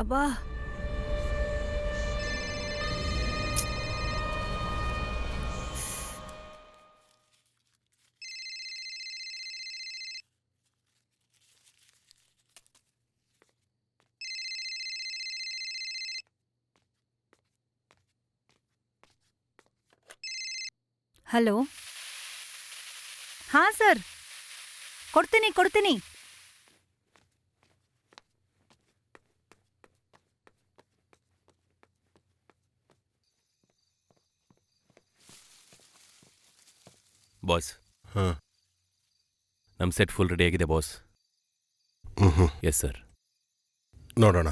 ಅಬ್ಬಾ. ಹಲೋ. ಹಾಂ ಸರ್, ಕೊಡ್ತೀನಿ. ಬಾಸ್, ಹಾಂ. ನಮ್ಮ ಸೆಟ್ ಫುಲ್ ರೆಡಿ ಆಗಿದೆ ಬಾಸ್. Yes sir. ನೋಡೋಣ.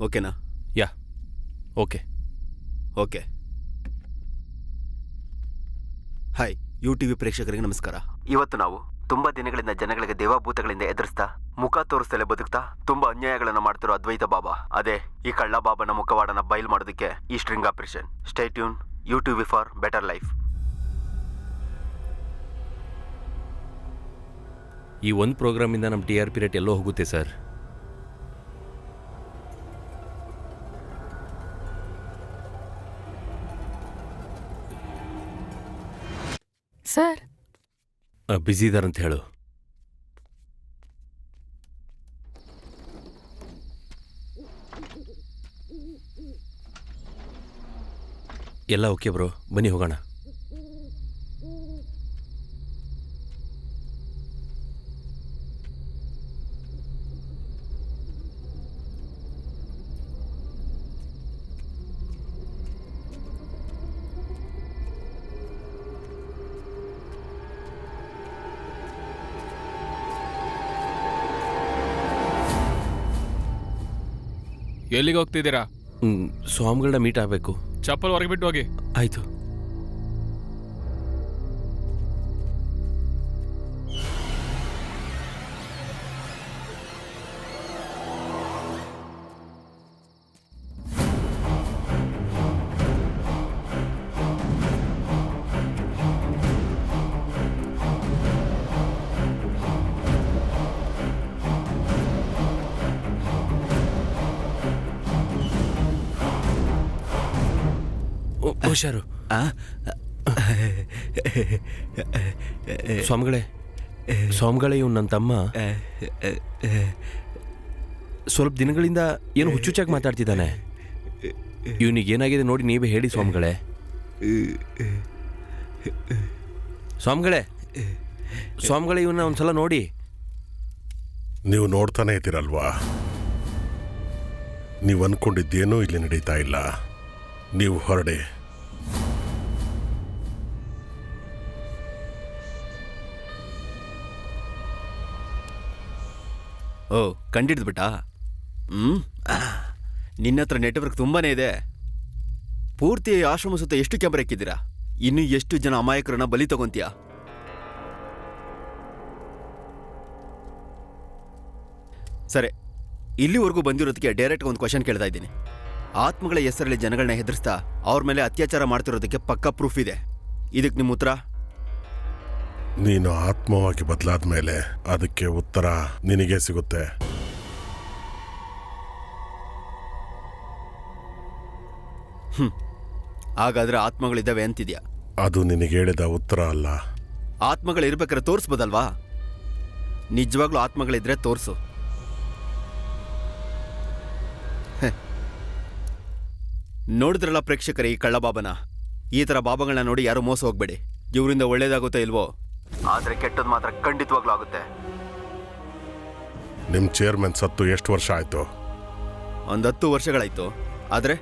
ಓಕೆನಾ? ಯಾ, ಓಕೆ. ಹಾಯ್, UTV ಪ್ರೇಕ್ಷಕರಿಗೆ ನಮಸ್ಕಾರ. ಇವತ್ತು ನಾವು ತುಂಬಾ ದಿನಗಳಿಂದ ಜನಗಳಿಗೆ ದೇವಭೂತಗಳಿಂದ ಎದುರಿಸ್ತಾ ಮುಖ ತೋರಿಸ್ತಲೇ ಬದುಕ್ತಾ ತುಂಬಾ ಅನ್ಯಾಯಗಳನ್ನು ಮಾಡ್ತಿರೋ ಅದ್ವೈತ ಬಾಬಾ, ಅದೇ ಈ ಕಳ್ಳ ಬಾಬಾನ ಮುಖವಾಡನ ಬಯಲು ಮಾಡೋದಕ್ಕೆ ಈ string operation. Stay tune. UTV for better life. ಈ ಒಂದು ಪ್ರೋಗ್ರಾಮಿಂದ ನಮ್ಮ TRP ರೇಟ್ ಎಲ್ಲೋ ಹೋಗುತ್ತೆ ಸರ್. ಸರ್, ಬ್ಯುಸಿ ಇದಾರಂತ ಹೇಳು. ಎಲ್ಲ ಓಕೆ ಬ್ರೋ, ಬನ್ನಿ ಹೋಗೋಣ. ಎಲ್ಲಿಗೆ ಹೋಗ್ತಿದ್ದೀರಾ? ಸ್ವಾಮಿಗಳನ್ನ ಮೀಟ್ ಆಗಬೇಕು. ಚಪ್ಪಲ್ ಹೊರಗೆ ಬಿಟ್ಟು ಹೋಗಿ. ಆಯಿತು. ಹುಷಾರು ಸ್ವಾಮಿಗಳೇ, ಇವ್ನು ನನ್ನ ತಮ್ಮ. ಸ್ವಲ್ಪ ದಿನಗಳಿಂದ ಏನು ಹುಚ್ಚುಚ್ಚಾಗಿ ಮಾತಾಡ್ತಿದ್ದಾನೆ. ಇವನಿಗೆ ಏನಾಗಿದೆ ನೋಡಿ ನೀವೇ ಹೇಳಿ ಸ್ವಾಮಿಗಳೇ. ಸ್ವಾಮಿಗಳೇ ಇವನ್ನ ಒಂದ್ಸಲ ನೋಡಿ. ನೀವು ನೋಡ್ತಾನೆ ಇದ್ದೀರಲ್ವಾ, ನೀವು ಅಂದ್ಕೊಂಡಿದ್ದೇನೂ ಇಲ್ಲಿ ನಡೀತಾ ಇಲ್ಲ. ನೀವು ಹೊರಡಿ. ಓ, ಕಂಡಿಡ್ದ್ಬಿಟ್ಟಾ? ನಿನ್ನ ಹತ್ರ ನೆಟ್ವರ್ಕ್ ತುಂಬಾನೇ ಇದೆ. ಪೂರ್ತಿ ಆಶ್ರಮ ಸುತ್ತ ಎಷ್ಟು ಕ್ಯಾಮ್ರಾ ಇಕ್ಕಿದ್ದೀರಾ? ಇನ್ನು ಎಷ್ಟು ಜನ ಅಮಾಯಕರನ್ನ ಬಲಿ ತಗೊಂತೀಯ? ಸರಿ, ಇಲ್ಲಿವರೆಗೂ ಬಂದಿರೋದಕ್ಕೆ ಡೈರೆಕ್ಟ್ ಒಂದು ಕ್ವಶನ್ ಕೇಳ್ತಾ ಇದ್ದೀನಿ. ಆತ್ಮಗಳ ಹೆಸರಲ್ಲಿ ಜನಗಳನ್ನ ಹೆದರ್ಸ್ತಾ ಅವ್ರ ಮೇಲೆ ಅತ್ಯಾಚಾರ ಮಾಡ್ತಿರೋದಕ್ಕೆ ಪಕ್ಕಾ ಪ್ರೂಫ್ ಇದೆ. ಇದಕ್ಕೆ ನಿಮ್ಮ ಉತ್ತರ? ನೀನು ಆತ್ಮವಾಗಿ ಬದಲಾದ ಮೇಲೆ ಅದಕ್ಕೆ ಉತ್ತರ ನಿನಗೆ ಸಿಗುತ್ತೆ. ಹಾಗಾದ್ರೆ ಆತ್ಮಗಳಿದ್ದಾವೆ ಅಂತಿದ್ಯಾ? ಅದು ನಿನಗೆ ಹೇಳಿದ ಉತ್ತರ ಅಲ್ಲ. ಆತ್ಮಗಳಿರ್ಬೇಕಾದ್ರೆ ತೋರಿಸ್ಬೋದಲ್ವಾ? ನಿಜವಾಗ್ಲೂ ಆತ್ಮಗಳಿದ್ರೆ ತೋರಿಸು. ನೋಡಿದ್ರಲ್ಲ ಪ್ರೇಕ್ಷಕರೇ ಈ ಕಳ್ಳ ಬಾಬನ. ಈ ಥರ ಬಾಬಾಗಳನ್ನ ನೋಡಿ ಯಾರು ಮೋಸ ಹೋಗ್ಬೇಡಿ. ಇವರಿಂದ ಒಳ್ಳೇದಾಗುತ್ತೋ ಇಲ್ವೋ, ಆದರೆ ಕೆಟ್ಟದ್ದು ಮಾತ್ರ ಖಂಡಿತವಾಗ್ಲೂ ಆಗುತ್ತೆ. ನಿಮ್ಮ ಚೇರ್ಮನ್ ಸತ್ತು ಎಷ್ಟು ವರ್ಷ ಆಯಿತು? ಒಂದು 10 ವರ್ಷಗಳಾಯ್ತು. ಆದರೆ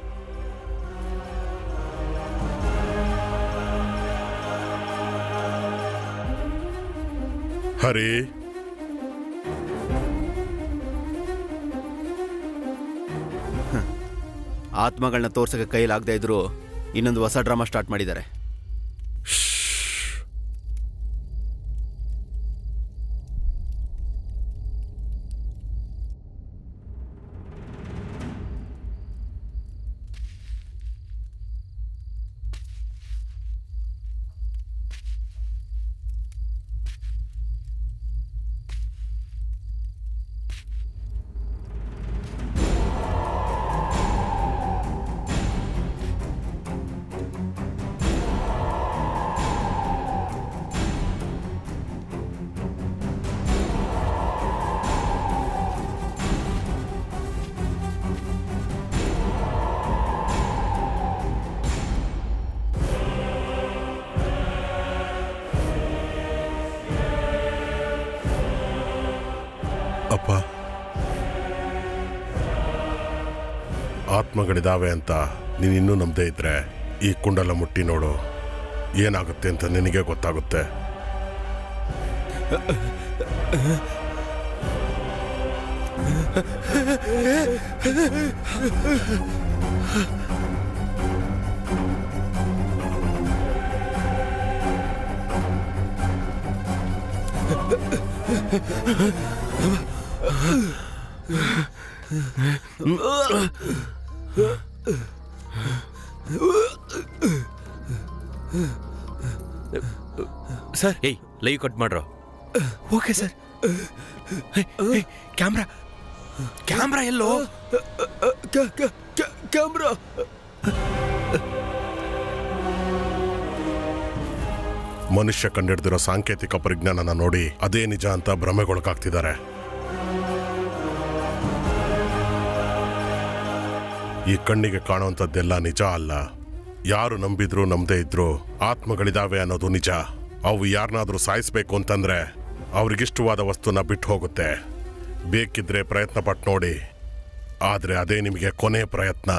ಹರಿ, ಆತ್ಮಗಳನ್ನ ತೋರ್ಸಕ್ಕೆ ಕೈಲಾಗದೇ ಇದ್ರು ಇನ್ನೊಂದು ಹೊಸ ಡ್ರಾಮಾ ಸ್ಟಾರ್ಟ್ ಮಾಡಿದ್ದಾರೆ. ಅಪ್ಪ, ಆತ್ಮಗಳಿದಾವೆ ಅಂತ ನೀನು ಇನ್ನೂ ನಂಬದೇ ಇದ್ರೆ ಈ ಕುಂಡಲ ಮುಟ್ಟಿ ನೋಡು, ಏನಾಗುತ್ತೆ ಅಂತ ನಿನಗೆ ಗೊತ್ತಾಗುತ್ತೆ. ಸರ್, ಏಯ್ ಲೈವ್ ಕಟ್ ಮಾಡ್ರೋ. Okay sir. ಕ್ಯಾಮ್ರಾ ಕ್ಯಾಮ್ರಾ ಎಲ್ಲೋ? ಕ್ಯಾಮ್ರಾ ಮನುಷ್ಯ ಕಂಡಿಡ್ದಿರೋ ಸಾಂಕೇತಿಕ ಪರಿಜ್ಞಾನನ ನೋಡಿ ಅದೇ ನಿಜ ಅಂತ ಭ್ರಮೆಗೊಳಗಾಗ್ತಿದ್ದಾರೆ. ಈ ಕಣ್ಣಿಗೆ ಕಾಣುವಂಥದ್ದೆಲ್ಲ ನಿಜ ಅಲ್ಲ. ಯಾರು ನಂಬಿದ್ರು ನಂಬದೇ ಇದ್ರು ಆತ್ಮಗಳಿದಾವೆ ಅನ್ನೋದು ನಿಜ. ಅವು ಯಾರನ್ನಾದ್ರೂ ಸಾಯಿಸ್ಬೇಕು ಅಂತಂದ್ರೆ ಅವ್ರಿಗಿಷ್ಟವಾದ ವಸ್ತುನ ಬಿಟ್ಟು ಹೋಗುತ್ತೆ. ಬೇಕಿದ್ರೆ ಪ್ರಯತ್ನ ಪಟ್ಟು ನೋಡಿ, ಆದ್ರೆ ಅದೇ ನಿಮಗೆ ಕೊನೆ ಪ್ರಯತ್ನ.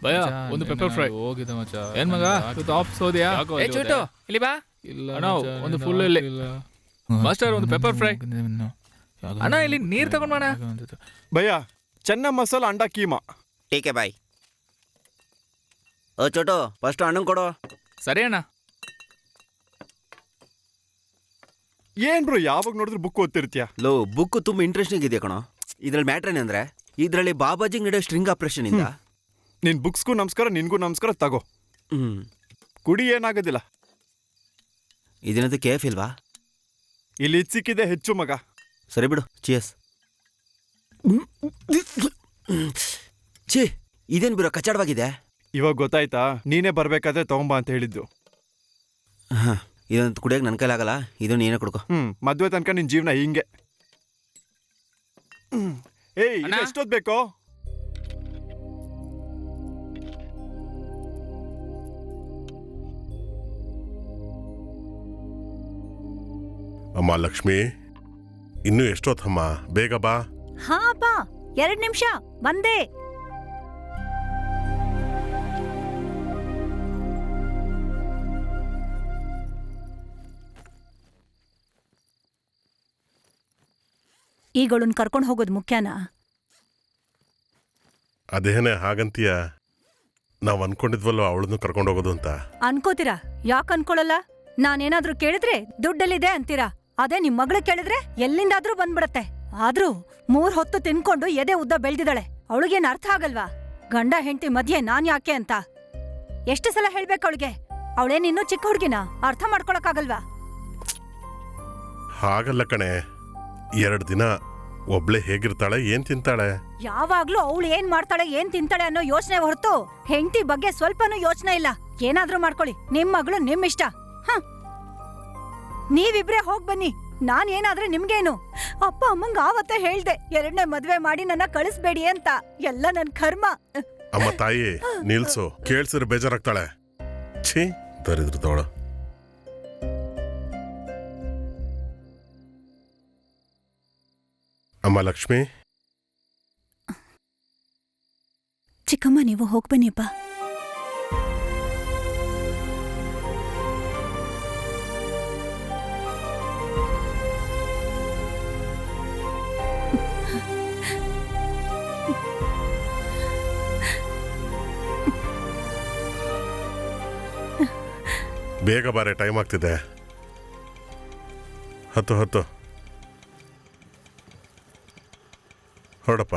ಭಯ ಒಂದು ಪೆಪ್ಪರ್ ಫ್ರೈ ಹೋಗಿದೆ ಮಚ್ಚ. ಏನ್ ಮಗ ಇವತ್ತು ಆಫೀಸ್ ಹೋದ್ಯಾ? ಏ ಚೋಟು ಇಲ್ಲಿ ಬಾ. ಇಲ್ಲ ಅಣ್ಣ ಒಂದು ಫುಲ್ ಇಲ್ಲಿ. ಮಾಸ್ಟರ್ ಒಂದು ಪೆಪ್ಪರ್ ಫ್ರೈ. ಅಣ್ಣ ಇಲ್ಲಿ ನೀರ್ ತಗೊಂಡ್ ಮಾಡ. ಭಯ್ಯ ಚೆನ್ನ ಮಸಾಲ ಅಂಡಾ ಕೀಮಾ. ಟೀಕೆ ಬಾಯ್. ಓ ಚೋಟು ಫಸ್ಟ್ ಅಣ್ಣಂಗೆ ಕೊಡು. ಸರಿ ಅಣ್ಣ. ಏನ್ ಬ್ರೋ ಯಾವಾಗ ನೋಡಿದ್ರು ಬುಕ್ ಓದ್ತಿರ್ತೀಯ? ಲೋ ಬುಕ್ ತುಂಬಾ ಇಂಟ್ರೆಸ್ಟಿಂಗ್ ಇದೆ ಕಣೋ. ಇದ್ರಲ್ಲಿ ಮ್ಯಾಟ್ರ್ ಏನಂದ್ರೆ ಇದ್ರಲ್ಲಿ ಬಾಬಾಜಿಗೆ ನಡೆಯೋ ಸ್ಟ್ರಿಂಗ್ ಆಪರೇಷನ್ ಇಂದ ನಿನ್ ಬುಕ್ಸ್ಗೂ ನಮಸ್ಕಾರ ನಿನ್ಗೂ ನಮಸ್ಕಾರ ತಗೋ. ಕುಡಿ ಏನಾಗೋದಿಲ್ಲ. ಇದೇನದು ಕೇಫ್ ಇಲ್ವಾ? ಇಲ್ಲಿ ಇದ್ ಸಿಕ್ಕಿದೆ ಹೆಚ್ಚು ಮಗ. ಸರಿ ಬಿಡು. ಚಿಯರ್ಸ್. ಛೀ ಇದೇನ್ ಬಿರೋ ಕಚಾಡವಾಗಿದೆ. ಇವಾಗ ಗೊತ್ತಾಯ್ತಾ? ನೀನೇ ಬರ್ಬೇಕಾದ್ರೆ ತಗೊಂಬಾ ಅಂತ ಹೇಳಿದ್ದು. ಹಾ ಇದಂತ ಕುಡಿಯೋಕೆ ನನ್ನ ಕೈಲಾಗಲ್ಲ. ಇದು ನೀನೇ ಕುಡ್ಕೊ. ಮದ್ವೆ ತನಕ ನಿನ್ ಜೀವನ ಹಿಂಗೆ. ಏಯ್ ಎಷ್ಟೊತ್ ಬೇಕೋ? ಅಮ್ಮ ಲಕ್ಷ್ಮಿ, ಇನ್ನೂ ಎಷ್ಟೊತ್ತಮ್ಮ? ಬೇಗ ಬಾ. ಹಾ ಬಾ, 2 ನಿಮಿಷ ಬಂದೆ. ಈಗಳನ್ನ ಕರ್ಕೊಂಡು ಹೋಗೋದು ಮುಖ್ಯನಾ? ಅದೇನೇ ಹಾಗಂತೀಯ? ನಾವ್ ಅನ್ಕೊಂಡಿದ್ವಲ್ವ ಅವಳನ್ನು ಕರ್ಕೊಂಡು ಹೋಗೋದು ಅಂತ. ಅನ್ಕೋತೀರಾ? ಯಾಕೆ ಅನ್ಕೊಳಲ್ಲ? ನಾನೇನಾದ್ರೂ ಕೇಳಿದ್ರೆ ದುಡ್ಡಲ್ಲಿದೆ ಅಂತೀರಾ. ಅದೇ ನಿಮ್ ಮಗಳು ಕೇಳಿದ್ರೆ ಎಲ್ಲಿಂದಾದ್ರೂ ಬಂದ್ಬಿಡತ್ತೆ. ಆದ್ರೂ 3 ಹೊತ್ತು ತಿನ್ಕೊಂಡು ಎದೆ ಉದ್ದ ಬೆಳ್ದಿದ್ದಾಳೆ. ಅವಳಿಗೇನ್ ಅರ್ಥ ಆಗಲ್ವಾ ಗಂಡ ಹೆಂಡತಿ ಮಧ್ಯೆ ನಾನ್ ಯಾಕೆ ಅಂತ? ಎಷ್ಟು ಸಲ ಹೇಳ್ಬೇಕು ಅವಳಿಗೆ? ಅವಳೇನಿನ್ನೂ ಚಿಕ್ಕ ಹುಡ್ಗಿನ ಅರ್ಥ ಮಾಡ್ಕೊಳಕ್ಕಾಗಲ್ವಾ? ಹಾಗಲ್ಲ ಕಣೆ, 2 ದಿನ ಒಬ್ಳೆ ಹೇಗಿರ್ತಾಳೆ, ಏನ್ ತಿಂತಾಳೆ? ಯಾವಾಗ್ಲೂ ಅವಳು ಏನ್ ಮಾಡ್ತಾಳೆ ಏನ್ ತಿಂತಾಳೆ ಅನ್ನೋ ಯೋಚನೆ ಹೊರತು ಹೆಂಡತಿ ಬಗ್ಗೆ ಸ್ವಲ್ಪನೂ ಯೋಚನೆ ಇಲ್ಲ. ಏನಾದ್ರೂ ಮಾಡ್ಕೊಳ್ಳಿ, ನಿಮ್ ಮಗಳು ನಿಮ್ ಇಷ್ಟ. ನೀವಿಬ್ರೇ ಹೋಗ್ ಬನ್ನಿ, ನಾನ್ ಏನಾದ್ರೆ ನಿಮ್ಗೇನು? ಅಪ್ಪ ಅಮ್ಮಂಗ ಆವತ್ತೇ ಹೇಳ್ದೆ 2ನೇ ಮದ್ವೆ ಮಾಡಿ ನನ್ನ ಕಳಿಸ್ಬೇಡಿ ಅಂತ. ಎಲ್ಲ ನನ್ ಕರ್ಮ. ಅಮ್ಮ ತಾಯಿ ನಿಲ್ಸು, ಕೇಳ್ಸಿದ್ರೆ ಬೇಜಾರಾಗ್ತಾಳೆ. ಛೀ ದರಿದ್ರ ತೋಳ. ಅಮ್ಮ ಲಕ್ಷ್ಮಿ. ಚಿಕ್ಕಮ್ಮ ನೀವು ಹೋಗ್ ಬನ್ನಿಪ್ಪ. ಬೇಗ ಬಾರೆ, ಟೈಮ್ ಆಗ್ತಿದೆ. ಹತ್ತು ಹೊರಡಪ್ಪ.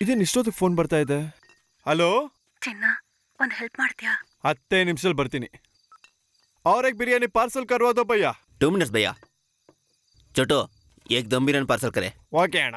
ಇದೇನ್ ಇಷ್ಟೊತ್ತಿಗೆ ಫೋನ್ ಬರ್ತಾ ಇದೆ? ಹಲೋ ಚಿನ್ನ, ಒಂದ್ ಹೆಲ್ಪ್ ಮಾಡ್ತೀಯಾ? 10 ನಿಮಿಷದಲ್ಲಿ ಬರ್ತೀನಿ. ಅವ್ರಿಗೆ ಬಿರಿಯಾನಿ ಪಾರ್ಸಲ್ ಕರ್ವಾದೋ ಭಯ್ಯ? 2 ಮಿನಿಟ್ಸ್ ಭಯ್ಯ. ಚೋಟು ಏಕ್ ದಮ್ ಬಿರಿಯಾನಿ ಪಾರ್ಸಲ್ ಕರೆ. ಓಕೆ ಅಣ್ಣ.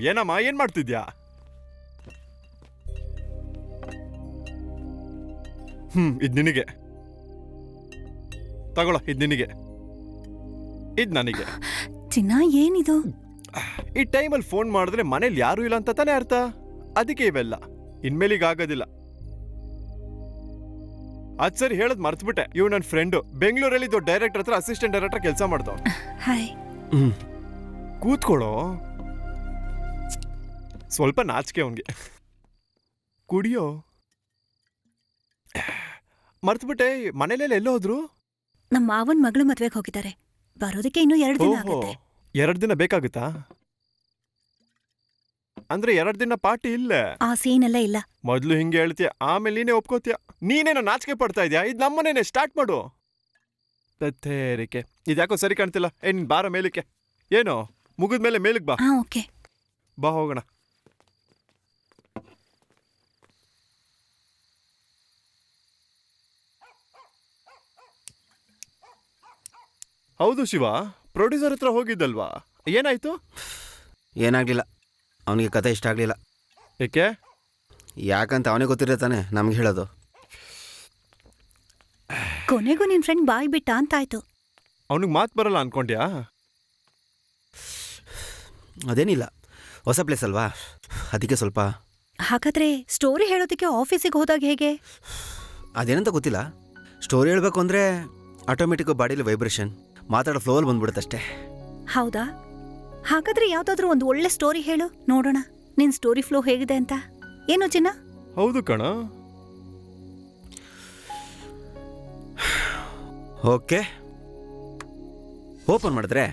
ಏನಮ್ಮ ಏನ್ ಮಾಡ್ತಿದ್ಯಾ? ಇದ್ ನಿನಗೆ ತಗೊಳ. ಇದ್ ನಿನಗೆ, ಇದ್ ನನಗೆ. ಚಿನ್ನ ಏನಿದು? ಈ ಟೈಮಲ್ಲಿ ಫೋನ್ ಮಾಡಿದ್ರೆ ಮನೇಲಿ ಯಾರು ಇಲ್ಲ ಅಂತ ತಾನೇ ಅರ್ಥ. ಅದಕ್ಕೆ ಇವೆಲ್ಲ. ಇನ್ಮೇಲಿಗೆ ಆಗೋದಿಲ್ಲ. ಅದ್ ಸರಿ ಹೇಳದ್ ಮರ್ತ್ಬಿಟ್ಟೆ. ಇವ್ ನನ್ನ ಫ್ರೆಂಡು ಬೆಂಗಳೂರಲ್ಲಿ ದೊಡ್ಡ ಡೈರೆಕ್ಟರ್ ಹತ್ರ ಅಸಿಸ್ಟೆಂಟ್ ಡೈರೆಕ್ಟರ್ ಕೆಲಸ ಮಾಡ್ತಾವ. ಹಾಯ್. ಕೂತ್ಕೊಳ್ಳೋ. ಸ್ವಲ್ಪ ನಾಚಿಕೆ ಅವನ್ಗೆ. ಕುಡಿಯೋ. ಮರ್ತ್ಬಿಟ್ಟೆ, ಮನೇಲೆಲ್ಲ ಎಲ್ಲೋ ಹೋದ್ರು? ನಮ್ಮ ಮಾವನ್ ಮಗಳು ಮದ್ವೆಗೆ ಹೋಗಿದ್ದಾರೆ. ಬರೋದಕ್ಕೆ ಇನ್ನೂ 2 ದಿನ ಆಗುತ್ತೆ. 2 ದಿನ ಬೇಕಾಗುತ್ತಾ? ಅಂದ್ರೆ 2 ದಿನ ಪಾರ್ಟಿ ಇಲ್ಲ. ಆ ಸೀನ್ ಎಲ್ಲ ಇಲ್ಲ. ಮೊದ್ಲು ಹಿಂಗೆ ಹೇಳ್ತೀಯ, ಆಮೇಲೆ ನೀನೇ ಒಪ್ಕೋತೀಯ. ನೀನೇನೋ ನಾಚಿಕೆ ಪಡ್ತಾ ಇದೀಯಾ? ಇದ್ ನಮ್ಮನೇನೆ, ಸ್ಟಾರ್ಟ್ ಮಾಡು. ತತ್ತೇರಿಕೆ. ಇದ್ಯಾಕೋ ಸರಿ ಕಾಣ್ತಿಲ್ಲ. ನಿನ್ ಬಾರ ಮೇಲಿಕ್ಕೆ. ಏನೋ ಮುಗಿದ್ಮೇಲೆ ಮೇಲಕ್ಕೆ ಬಾ. ಹಾ ಓಕೆ. ಬಾ ಹೋಗೋಣ. ಹೌದು ಶಿವ, ಪ್ರೊಡ್ಯೂಸರ್ ಹತ್ರ ಹೋಗಿದ್ದಲ್ವಾ, ಏನಾಯ್ತು? ಏನಾಗಲಿಲ್ಲ, ಅವನಿಗೆ ಕತೆ ಇಷ್ಟ ಆಗಲಿಲ್ಲ. ಏಕೆ? ಯಾಕಂತ ಅವನಿಗೆ ಗೊತ್ತಿರತ್ತೆ ತಾನೆ ನಮ್ಗೆ ಹೇಳೋದು. ಕೊನೆಗೂ ನಿನ್ ಫ್ರೆಂಡ್ ಬಾಯ್ ಬಿಟ್ಟ ಅಂತಾಯ್ತು. ಅವನಿಗೆ ಮಾತು ಬರಲ್ಲ ಅನ್ಕೊಂಡ್ಯಾ? ಅದೇನಿಲ್ಲ, ಹೊಸ ಪ್ಲೇಸ್ ಅಲ್ವಾ, ಅದಕ್ಕೆ ಸ್ವಲ್ಪ. ಹಾಗಾದ್ರೆ ಸ್ಟೋರಿ ಹೇಳೋದಕ್ಕೆ ಆಫೀಸಿಗೆ ಹೋದಾಗ ಹೇಗೆ? ಅದೇನಂತ ಗೊತ್ತಿಲ್ಲ. ಸ್ಟೋರಿ ಹೇಳಬೇಕು ಅಂದರೆ ಆಟೋಮೆಟಿಕ್ ಬಾಡಿಲಿ ವೈಬ್ರೇಷನ್, ಮಾತಾಡೋ ಫ್ಲೋಲ್ಲಿ ಬಂದ್ಬಿಡುತ್ತಷ್ಟೇ. ಹೌದಾ? ಹಾಗಾದ್ರೆ ಯಾವ್ದಾದ್ರೂ ಒಂದು ಒಳ್ಳೆ ಸ್ಟೋರಿ ಹೇಳು ನೋಡೋಣ ನಿನ್ ಸ್ಟೋರಿ ಫ್ಲೋ ಹೇಗಿದೆ ಅಂತ. ಏನು ಚಿನ್ನ? ಹೌದು ಕಣ. ಓಕೆ, ಓಪನ್ ಮಾಡಿದ್ರೆ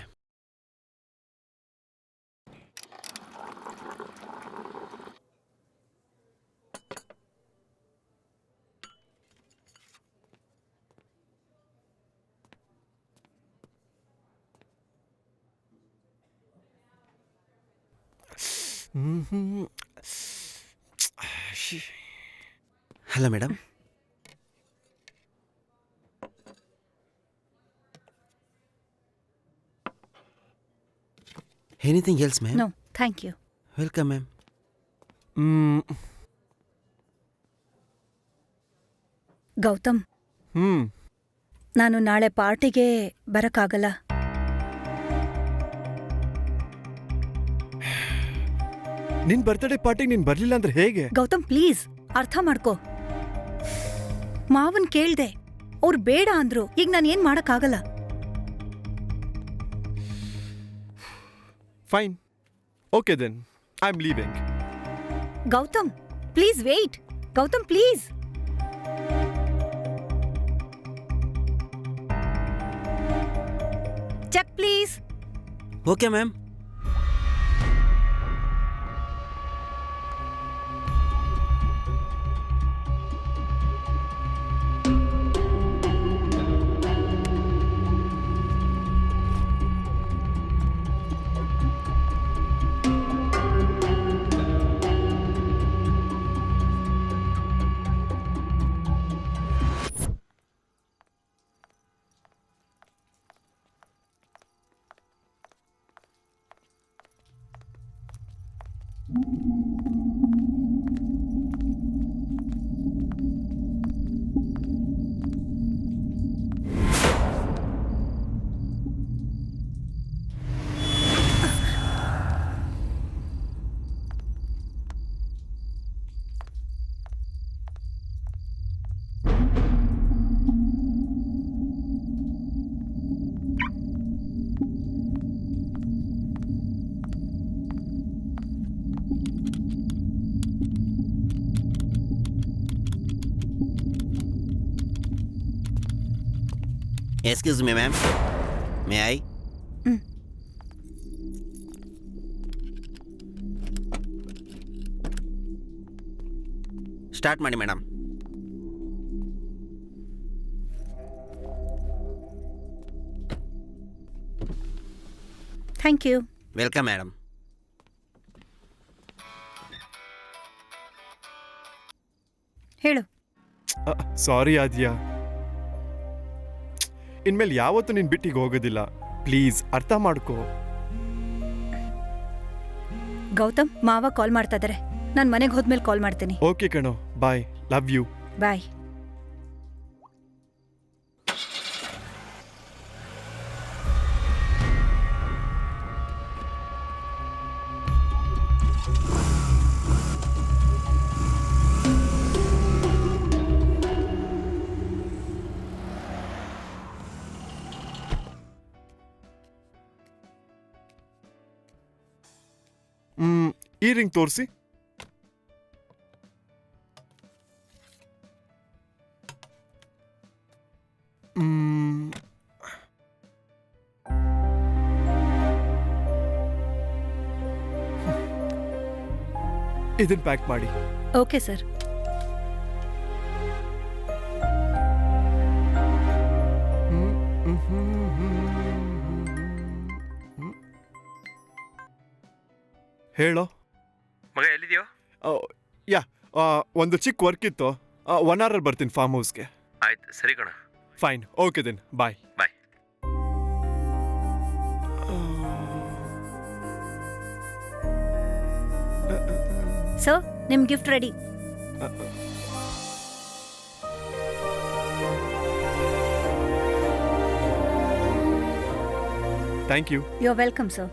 hello madam. Anything else ma'am? No thank you. Welcome ma'am. Gautam, ನಾನು ನಾಳೆ ಪಾರ್ಟಿಗೆ ಬರಕ್ಕಾಗಲ್ಲ. ನಿನ್ ಬರ್ತ್ಡೇ ಪಾರ್ಟಿಗೆ ನೀನ್ ಬರ್ಲಿಲ್ಲ ಅಂದ್ರೆ ಹೇಗೆ? ಗೌತಮ್ ಪ್ಲೀಸ್ ಅರ್ಥ ಮಾಡ್ಕೋ. ಮಾವನ್ ಕೇಳ್ದೆ, ಅವ್ರು ಬೇಡ ಅಂದ್ರು. ಈಗ ನಾನು ಏನ್ ಮಾಡಕ್ಕಾಗಲ್ಲ. Fine, okay then I am leaving. Gautam please wait. Gautam please. Check please. Okay ma'am. Excuse me, ma'am. May I? Start ಮಾಡಿ madam. Thank you. Welcome madam. ಹೇಳು. ಸಾರಿ ಆದ್ಯಾ, ಇನ್ಮೇಲೆ ಯಾವತ್ತೂ ನಿನ್ ಬಿಟ್ಟಿಗೆ ಹೋಗೋದಿಲ್ಲ. ಪ್ಲೀಸ್ ಅರ್ಥ ಮಾಡ್ಕೋ. ಗೌತಮ್, ಮಾವ ಕಾಲ್ ಮಾಡ್ತಾ ಇದಾರೆ. ನಾನು ಮನೆಗೆ ಹೋದ್ಮೇಲೆ ಕಾಲ್ ಮಾಡ್ತೀನಿ. ಓಕೆ ಕಣೋ, ಬಾಯ್, ಲವ್ ಯು. ಬಾಯ್. ಈ ರಿಂಗ್ ತೋರಿಸಿ. ಇದನ್ನ ಪ್ಯಾಕ್ ಮಾಡಿ. Okay sir. ಹೇಳೋ. ಮಗ ಎಲ್ಲಿದೆಯೋ? ಯಾ, ಒಂದು ಚಿಕ್ಕ ವರ್ಕ್ ಇತ್ತು. 1 hour ಬರ್ತೀನಿ ಫಾರ್ಮ್ ಹೌಸ್ಗೆ. ಆಯ್ತು, ಸರಿ ಕಣ. Fine, okay then, bye. Bye. Sir, ನಿಮ್ gift ready. Thank you. You are welcome sir.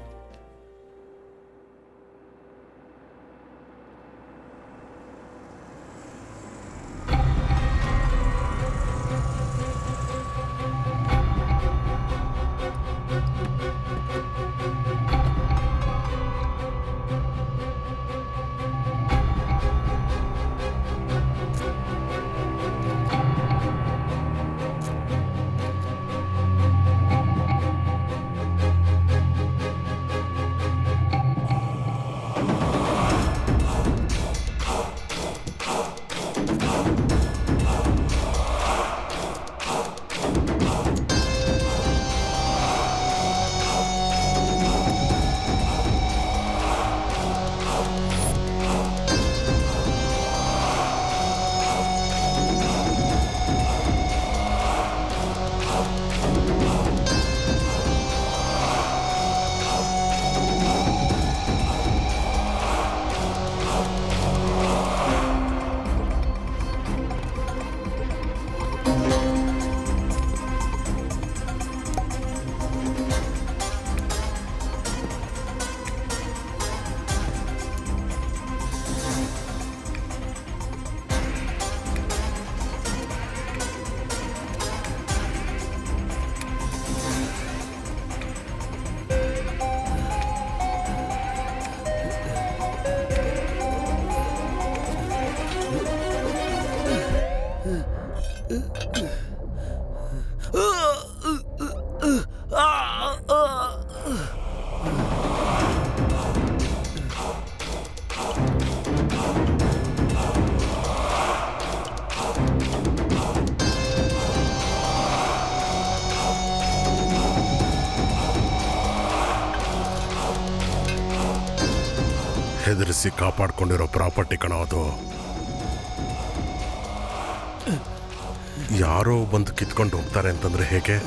ಹೆದರಿಸಿ ಕಾಪಾಡ್ಕೊಂಡಿರೋ ಪ್ರಾಪರ್ಟಿ ಕಣ ಅದು. ಯಾರೋ ಬಂದು ಕಿತ್ಕೊಂಡು ಹೋಗ್ತಾರೆ ಅಂತಂದ್ರೆ ಹೇಗೆ?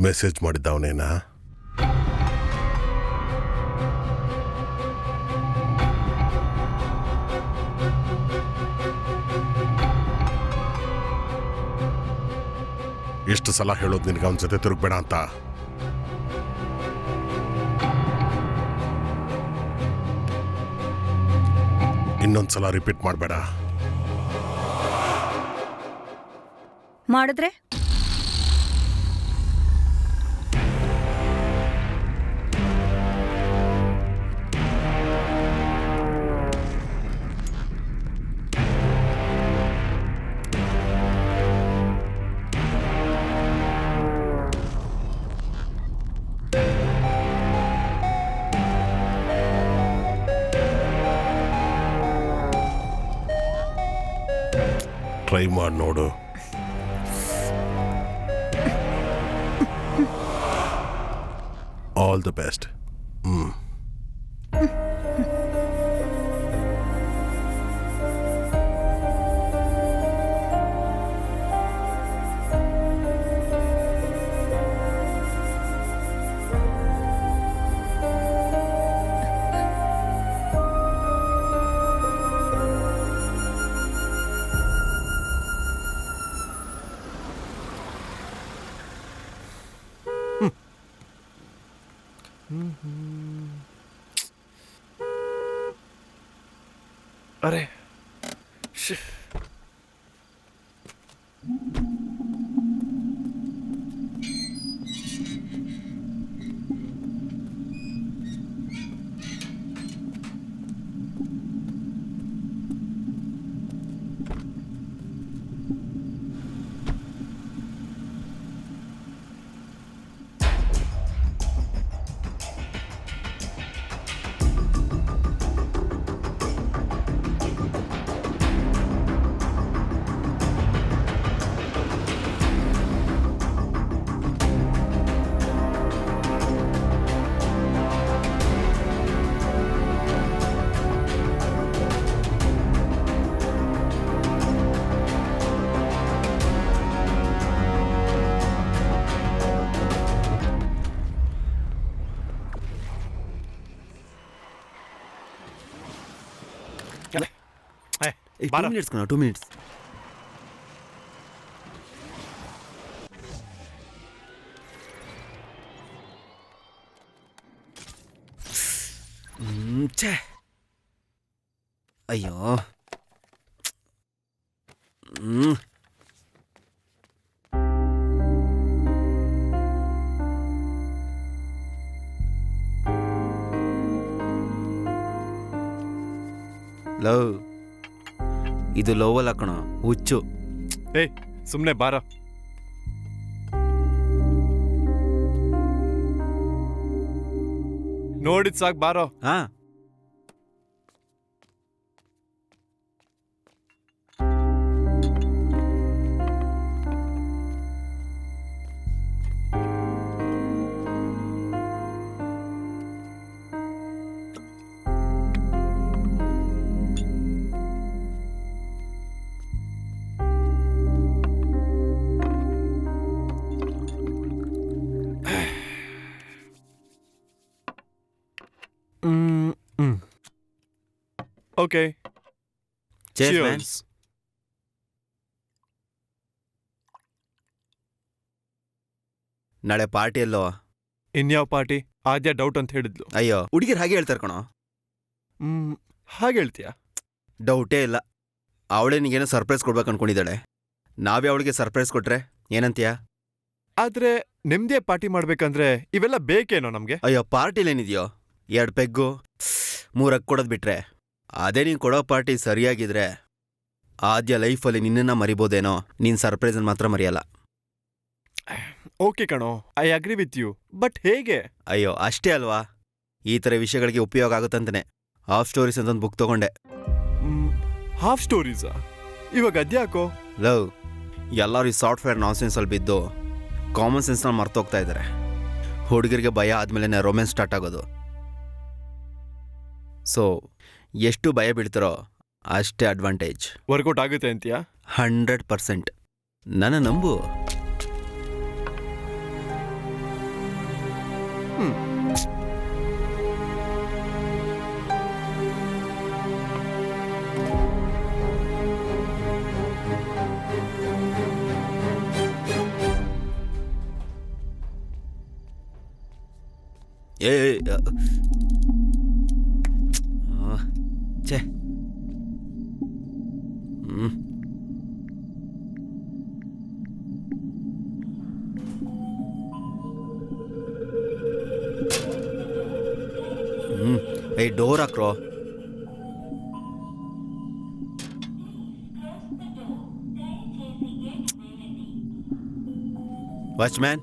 ಮೆಸೇಜ್ ಮಾಡಿದ್ದವನೇನಾ? ಎಷ್ಟು ಸಲ ಹೇಳೋದು ನಿನಗೆ ಅವನ ಜೊತೆ ತಿರುಗಬೇಡ ಅಂತ? ಇನ್ನೊಂದ್ಸಲ ರಿಪೀಟ್ ಮಾಡಬೇಡ. ಮಾಡಿದ್ರೆ ಟ್ರೈ ಮಾಡಿ ನೋಡು. All the best. ಅರೆ, ಬಾರ. 2 ಮಿನಿಟ್ಸ್ ಕಣ, 2 ಮಿನಿಟ್ಸ್. ಛೇ, ಅಯ್ಯೋ. ಲವ್, ಇದು ಲೋವಲ್ ಹಾಕೋಣ, ಹುಚ್ಚು. ಏಯ್ ಸುಮ್ನೆ ಬಾರ. ನೋಡಿದ್ ಸಾಕ್ ಬಾರೋ. ಹಾ, ಓಕೆ, cheers, man. ನಾಳೆ ಪಾರ್ಟಿ ಎಲ್ಲೋ? ಇನ್ಯಾವ ಪಾರ್ಟಿ? ಆದ್ಯ ಡೌಟ್ ಅಂತ ಹೇಳಿದ್ಲು. ಅಯ್ಯೋ, ಹುಡುಗಿರು ಹಾಗೆ ಹೇಳ್ತಾರೆ ಕಣೋ. ಹಾಗೆ ಹೇಳ್ತೀಯಾ? ಡೌಟೇ ಇಲ್ಲ. ಅವಳೇ ನಿಗೇನೋ ಸರ್ಪ್ರೈಸ್ ಕೊಡ್ಬೇಕು ಅನ್ಕೊಂಡಿದ್ದಾಳೆ. ನಾವೇ ಅವಳಿಗೆ ಸರ್ಪ್ರೈಸ್ ಕೊಟ್ರೆ ಏನಂತೀಯ? ಆದ್ರೆ ನಿಮ್ದೇ ಪಾರ್ಟಿ ಮಾಡ್ಬೇಕಂದ್ರೆ ಇವೆಲ್ಲ ಬೇಕೇನೋ ನಮ್ಗೆ? ಅಯ್ಯೋ, ಪಾರ್ಟಿಲೇನಿದೆಯೋ? 2 ಪೆಗ್ಗು 3 ಹಗ್ ಕೊಡೋದು ಬಿಟ್ರೆ. ಅದೇ ನೀನು ಕೊಡೋ ಪಾರ್ಟಿ ಸರಿಯಾಗಿದ್ರೆ ಆದ್ಯ ಲೈಫಲ್ಲಿ ನಿನ್ನನ್ನು ಮರಿಬೋದೇನೋ, ನೀನು ಸರ್ಪ್ರೈಸನ್ನು ಮಾತ್ರ ಮರೆಯಲ್ಲ. ಓಕೆ ಕಣೋ, I agree with you. But ಹೇಗೆ? ಅಯ್ಯೋ, ಅಷ್ಟೇ ಅಲ್ವಾ, ಈ ಥರ ವಿಷಯಗಳಿಗೆ ಉಪಯೋಗ ಆಗುತ್ತಂತಾನೆ ಹಾಫ್ ಸ್ಟೋರೀಸ್ ಅಂತ ಒಂದು ಬುಕ್ ತಗೊಂಡೆ. ಹಾಫ್ ಸ್ಟೋರೀಸಾ? ಇವಾಗ ಅದ್ಯಾಕೋ? ಲವ್, ಎಲ್ಲರೂ ಈ ಸಾಫ್ಟ್ವೇರ್ ನಾನ್ಸೆನ್ಸಲ್ಲಿ ಬಿದ್ದು ಕಾಮನ್ ಸೆನ್ಸ್ನ ಮರ್ತೋಗ್ತಾ ಇದ್ದಾರೆ. ಹುಡುಗರಿಗೆ ಭಯ ಆದಮೇಲೆ ರೊಮ್ಯಾನ್ಸ್ ಸ್ಟಾರ್ಟ್ ಆಗೋದು. ಸೊ ಎಷ್ಟು ಭಯ ಬೀಳ್ತಾರೋ ಅಷ್ಟೇ ಅಡ್ವಾಂಟೇಜ್. ವರ್ಕೌಟ್ ಆಗುತ್ತೆ ಅಂತೀಯಾ? 100%. ನನ್ನ ನಂಬು. ಏ ಛೇ. ಏಯ್, ಡೋರ್ ಹಾಕ್ರೋ. ವಾಚ್ಮ್ಯಾನ್.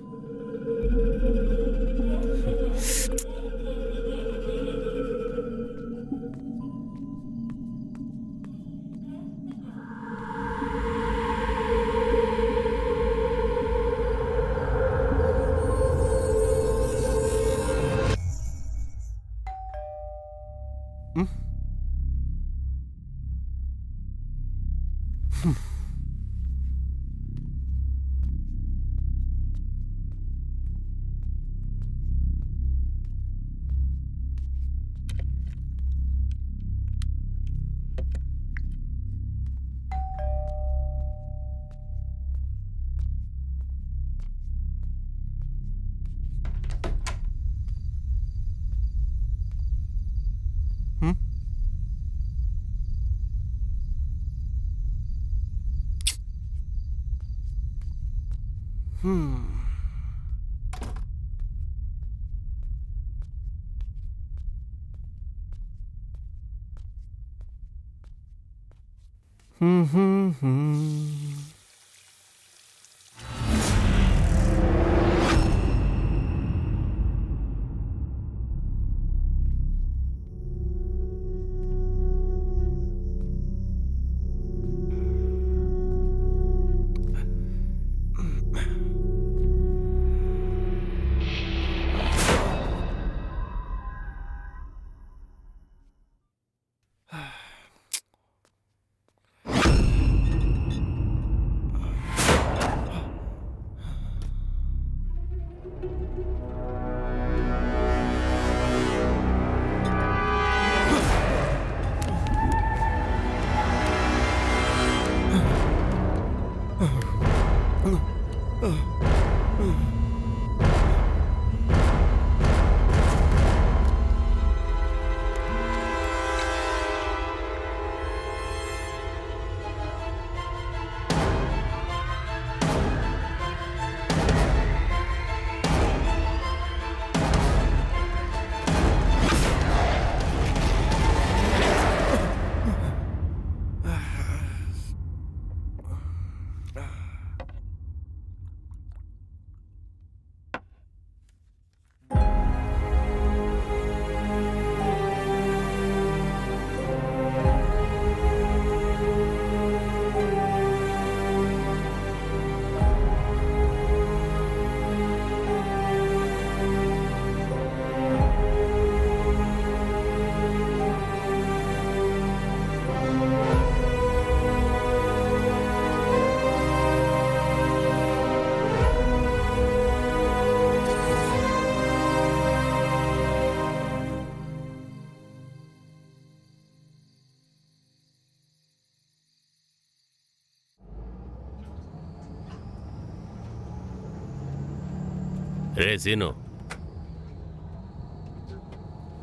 ರೇ ಸೀನು,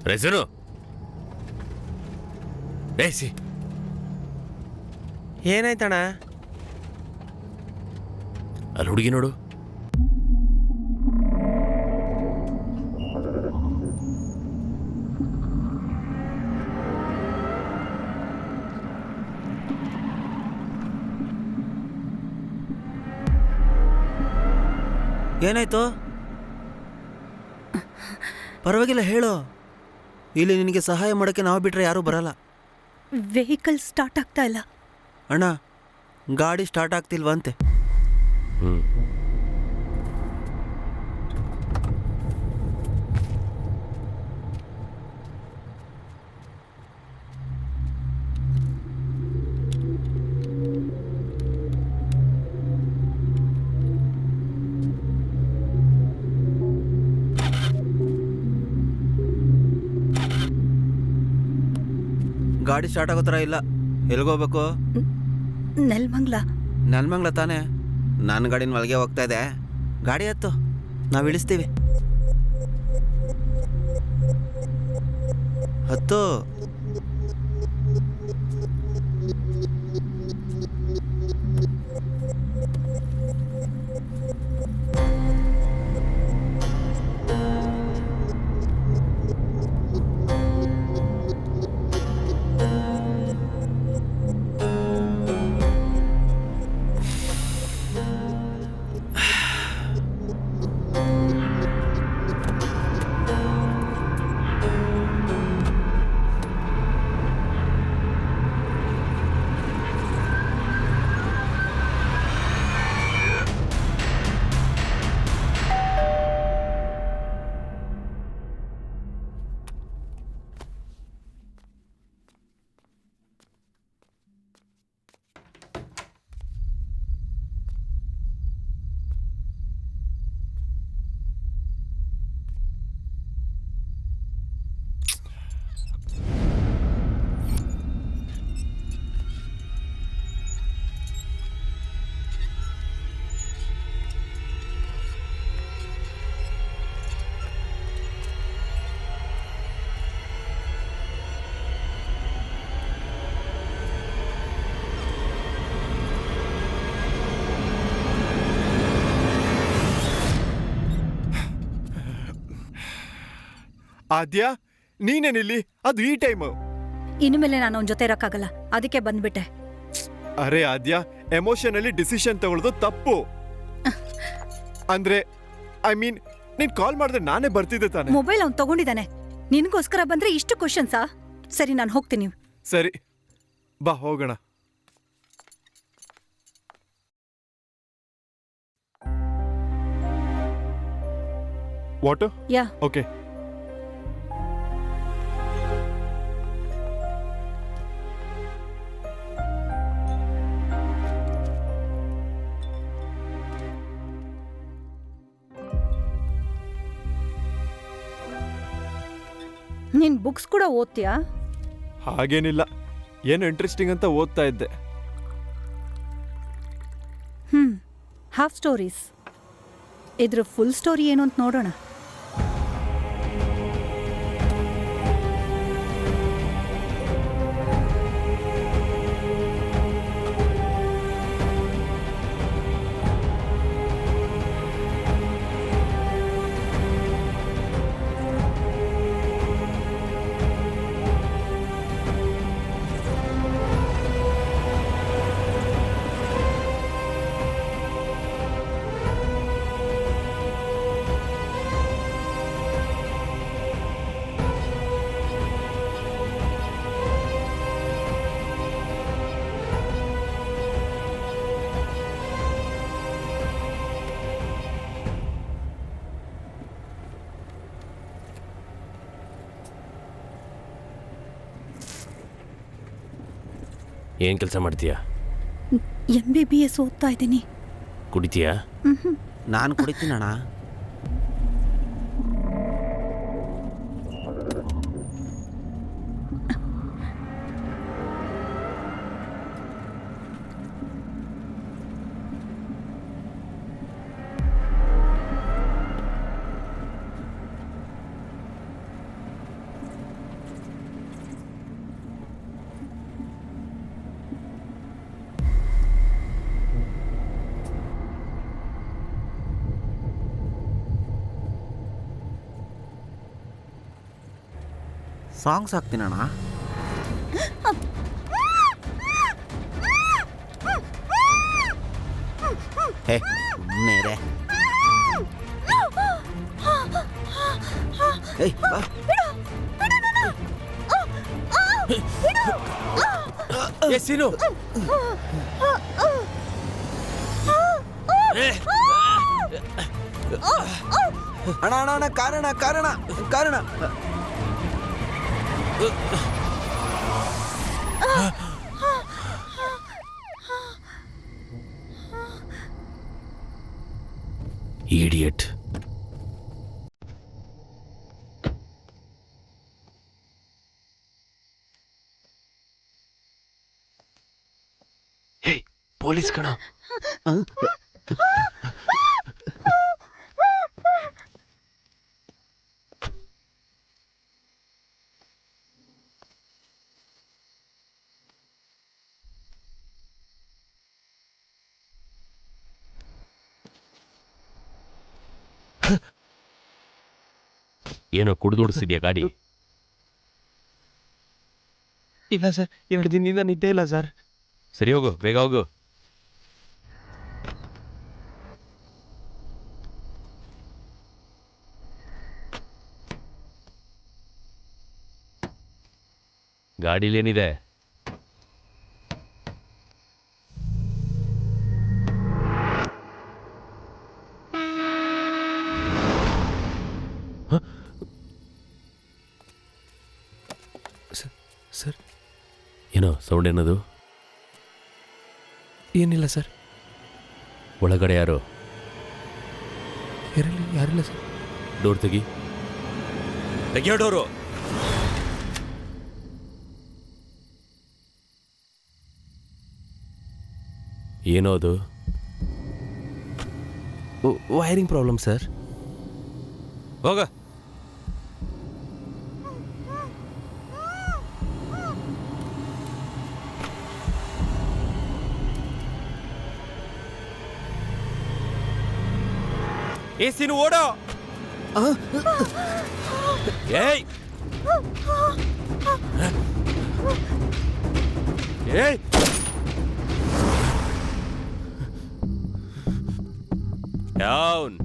ರೇ ಸೀನು, ರೇ ಸಿ, ಏನಾಯ್ತಣ್ಣ? ಅಲ್ಲಿ ಹುಡುಗಿ ನೋಡು. ಏನಾಯ್ತು? ಪರವಾಗಿಲ್ಲ ಹೇಳು. ಇಲ್ಲಿ ನಿನಗೆ ಸಹಾಯ ಮಾಡೋಕ್ಕೆ ನಾವು ಬಿಟ್ರೆ ಯಾರೂ ಬರಲ್ಲ. ವೆಹಿಕಲ್ ಸ್ಟಾರ್ಟ್ ಆಗ್ತಾ ಇಲ್ಲ. ಅಣ್ಣ, ಗಾಡಿ ಸ್ಟಾರ್ಟ್ ಆಗ್ತಿಲ್ವಂತೆ. ಗಾಡಿ ಸ್ಟಾರ್ಟ್ ಆಗೋ ಥರ ಇಲ್ಲ. ಎಲ್ಗೋಗ್ಬೇಕು? ನೆಲ್ಮಂಗ್ಲ ತಾನೇ. ನನ್ನ ಗಾಡಿನ ಒಳಗೆ ಹೋಗ್ತಾ ಇದೆ. ಗಾಡಿ ಹತ್ತು, ನಾವು ಇಳಿಸ್ತೀವಿ. ಹತ್ತು. ಆದ್ಯ, ನೀನೇನಿಲ್ಲಿ? ಅದು ಈ ಟೈಮು. ಇನ್ಮೇಲೆ ನಾನು ಅವನ ಜೊತೆ ಇರಕ್ಕಾಗಲ್ಲ, ಅದಕ್ಕೆ ಬಂದ್ಬಿಟ್ಟೆ. ಅರೆ ಆದ್ಯ, ಎಮೋಷನಲ್ಲಿ ಡಿಸಿಷನ್ ತಗೊಳ್ಳೋದು ತಪ್ಪು. ಅಂದ್ರೆ ನೀನ್ ಕಾಲ್ ಮಾಡಿದ್ರೆ ನಾನೇ ಬರ್ತಿದ್ದೆ ತಾನೆ. ಮೊಬೈಲ್ ಅವ್ನು ತಗೊಂಡಿದ್ದಾನೆ. ನಿನ್ಗೋಸ್ಕರ ಬಂದ್ರೆ ಇಷ್ಟು ಕ್ವಶನ್ಸಾ? ಸರಿ, ನಾನು ಹೋಗ್ತೀನಿ. ಸರಿ, ಬಾ ಹೋಗೋಣ. ವಾಟರ್? ಯಾ. ಓಕೆ. ನೀನ್ ಬುಕ್ಸ್ ಕೂಡ ಓದ್ತೀಯಾ? ಹಾಗೇನಿಲ್ಲ, ಏನು ಇಂಟ್ರೆಸ್ಟಿಂಗ್ ಅಂತ ಓದ್ತಾ ಇದ್ದೆ. Half stories. ಇದ್ರ ಫುಲ್ ಸ್ಟೋರಿ ಏನು ಅಂತ ನೋಡೋಣ. ಏನು ಕೆಲಸ ಮಾಡ್ತೀಯಾ? MBBS ಓದ್ತಾ ಇದ್ದೀನಿ. ಕುಡಿತೀಯಾ? ನಾನು ಕುಡಿತೀನಣ್ಣ. ಸಾಂಗ್ಸ್ ಹಾಕ್ತೀನಣ್ಣ. ಹೇ ಸುಮ್ಮನೆ ಸೀನು, ಅಣ್ಣ ಅಣ್ಣ ಅಣ್ಣ ಕಾರಣ ಕಾರಣ ಕಾರಣ ಇಡಿಯಟ್. ಹೇ, ಪೊಲೀಸ್ ಕಣ. ಏನೋ ಕುಡಿದೋಡಿಸಿದ್ಯಾ ಗಾಡಿ? ಇಲ್ಲ ಸರ್, 2 ದಿನದಿಂದ ನಿದ್ದೆ ಇಲ್ಲ ಸರ್. ಸರಿ ಹೋಗು, ಬೇಗ ಹೋಗು. ಗಾಡಿಲೇನಿದೆ? ಸರ್, ಏನೋ ಸೌಂಡ್ ಏನದು? ಏನಿಲ್ಲ ಸರ್. ಒಳಗಡೆ ಯಾರು? ಯಾರಿಲ್ಲ ಸರ್. ಡೋರ್ ತೆಗಿ. ತೆಗಿಯೋ ಡೋರು. ಏನೋ ಅದು? Wiring problem sir. ಹೋಗ. ಸೀನು ಓಡೋ. ಏಯ್ ಏಯ್, ಡೌನ್.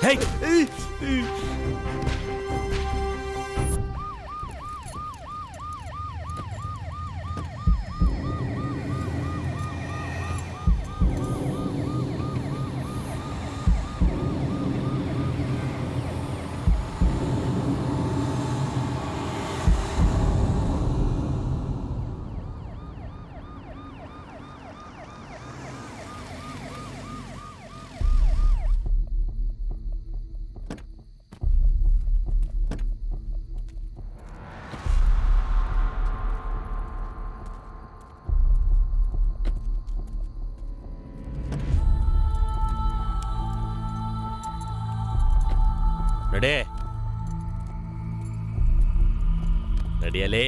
ಹೇಯ್, ನಡೆ ನಡಿಯಲೇ.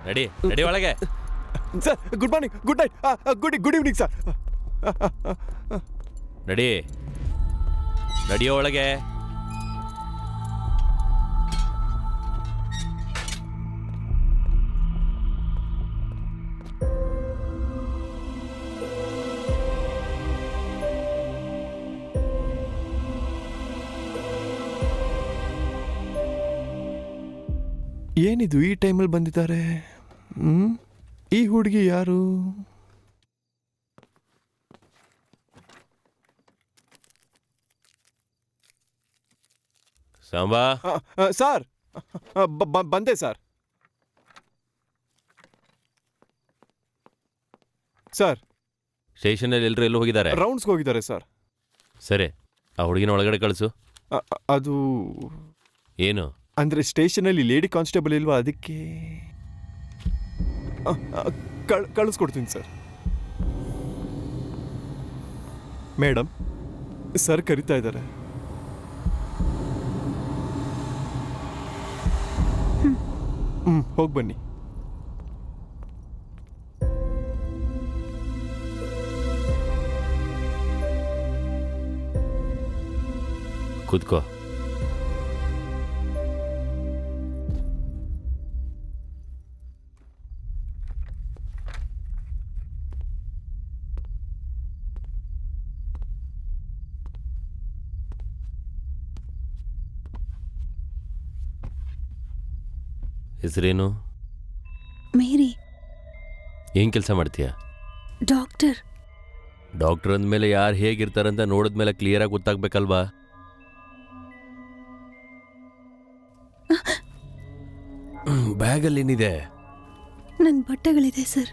ನಡಿ ನಡಿ ಒಳಗೆ. Sir good morning, good night, good evening sir. ನಡಿ ನಡಿಯೋ ಒಳಗೆ. ಏನಿದು ಈ ಟೈಮಲ್ಲಿ ಬಂದಿದ್ದಾರೆ? ಈ ಹುಡುಗಿ ಯಾರು? ಸಾಂಬಾ, ಸರ್ ಬಂದೆ ಸರ್. ಸರ್ ಸ್ಟೇಷನಲ್ಲಿ ಎಲ್ಲರೂ ಎಲ್ಲೂ ಹೋಗಿದ್ದಾರೆ. ರೌಂಡ್ಸ್ಗೆ ಹೋಗಿದ್ದಾರೆ ಸರ್. ಸರಿ, ಆ ಹುಡುಗಿನ ಒಳಗಡೆ ಕಳಿಸು. ಅದು ಏನು? ಅಂದರೆ ಸ್ಟೇಷನಲ್ಲಿ ಲೇಡಿ ಕಾನ್ಸ್ಟೇಬಲ್ ಇಲ್ವಾ, ಅದಕ್ಕೆ ಕಳಿಸ್ಕೊಡ್ತೀನಿ ಸರ್. ಮೇಡಮ್, ಸರ್ ಕರಿತಾ ಇದ್ದಾರೆ. ಹೋಗಿ ಬನ್ನಿ. ಕೂತ್ಕೋ. ಹೆಸರೇನು? ಮೇರಿ. ಏನು ಕೆಲಸ ಮಾಡ್ತೀಯಾ? ಡಾಕ್ಟರ್. ಡಾಕ್ಟರ್ ಅಂದಮೇಲೆ ಯಾರು ಹೇಗಿರ್ತಾರಂತ ನೋಡಿದ್ಮೇಲೆ ಕ್ಲಿಯರಾಗಿ ಗೊತ್ತಾಗ್ಬೇಕಲ್ವಾ? ಬ್ಯಾಗಲ್ಲಿ ಏನಿದೆ? ನನ್ನ ಬಟ್ಟೆಗಳಿದೆ ಸರ್.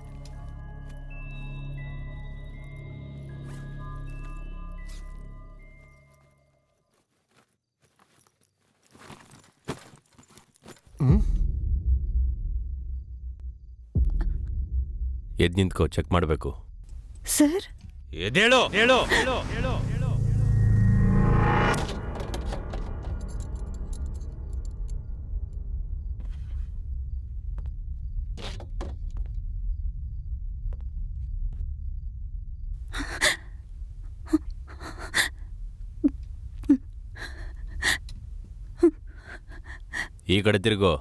ಎದ್ದು ನಿಂತ್ಕೋ, ಚೆಕ್ ಮಾಡಬೇಕು. ಸರ್ ಎದ್ದೇಳು. ಹೇಳು. ಈ ಕಡೆ ತಿರುಗೋ.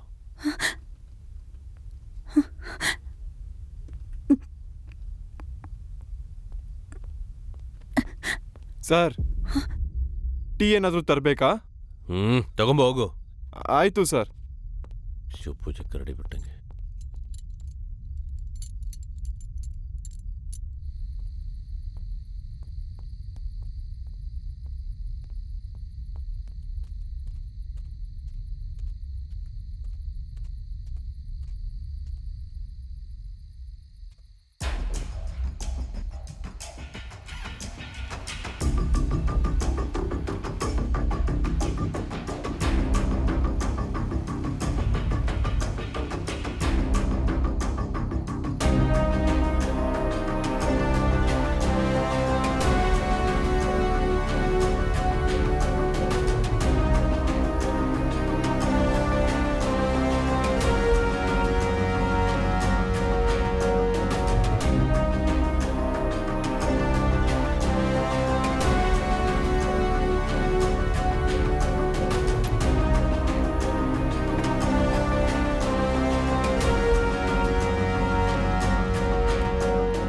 ಸರ್, ಟೀ ಏನಾದರೂ ತರಬೇಕಾ? ತಗೊಂಬ ಹೋಗು. ಆಯಿತು ಸರ್. ಶಿವಪೂಜೆ ಕರಡಿ ಬಿಟ್ಟಂಗೆ.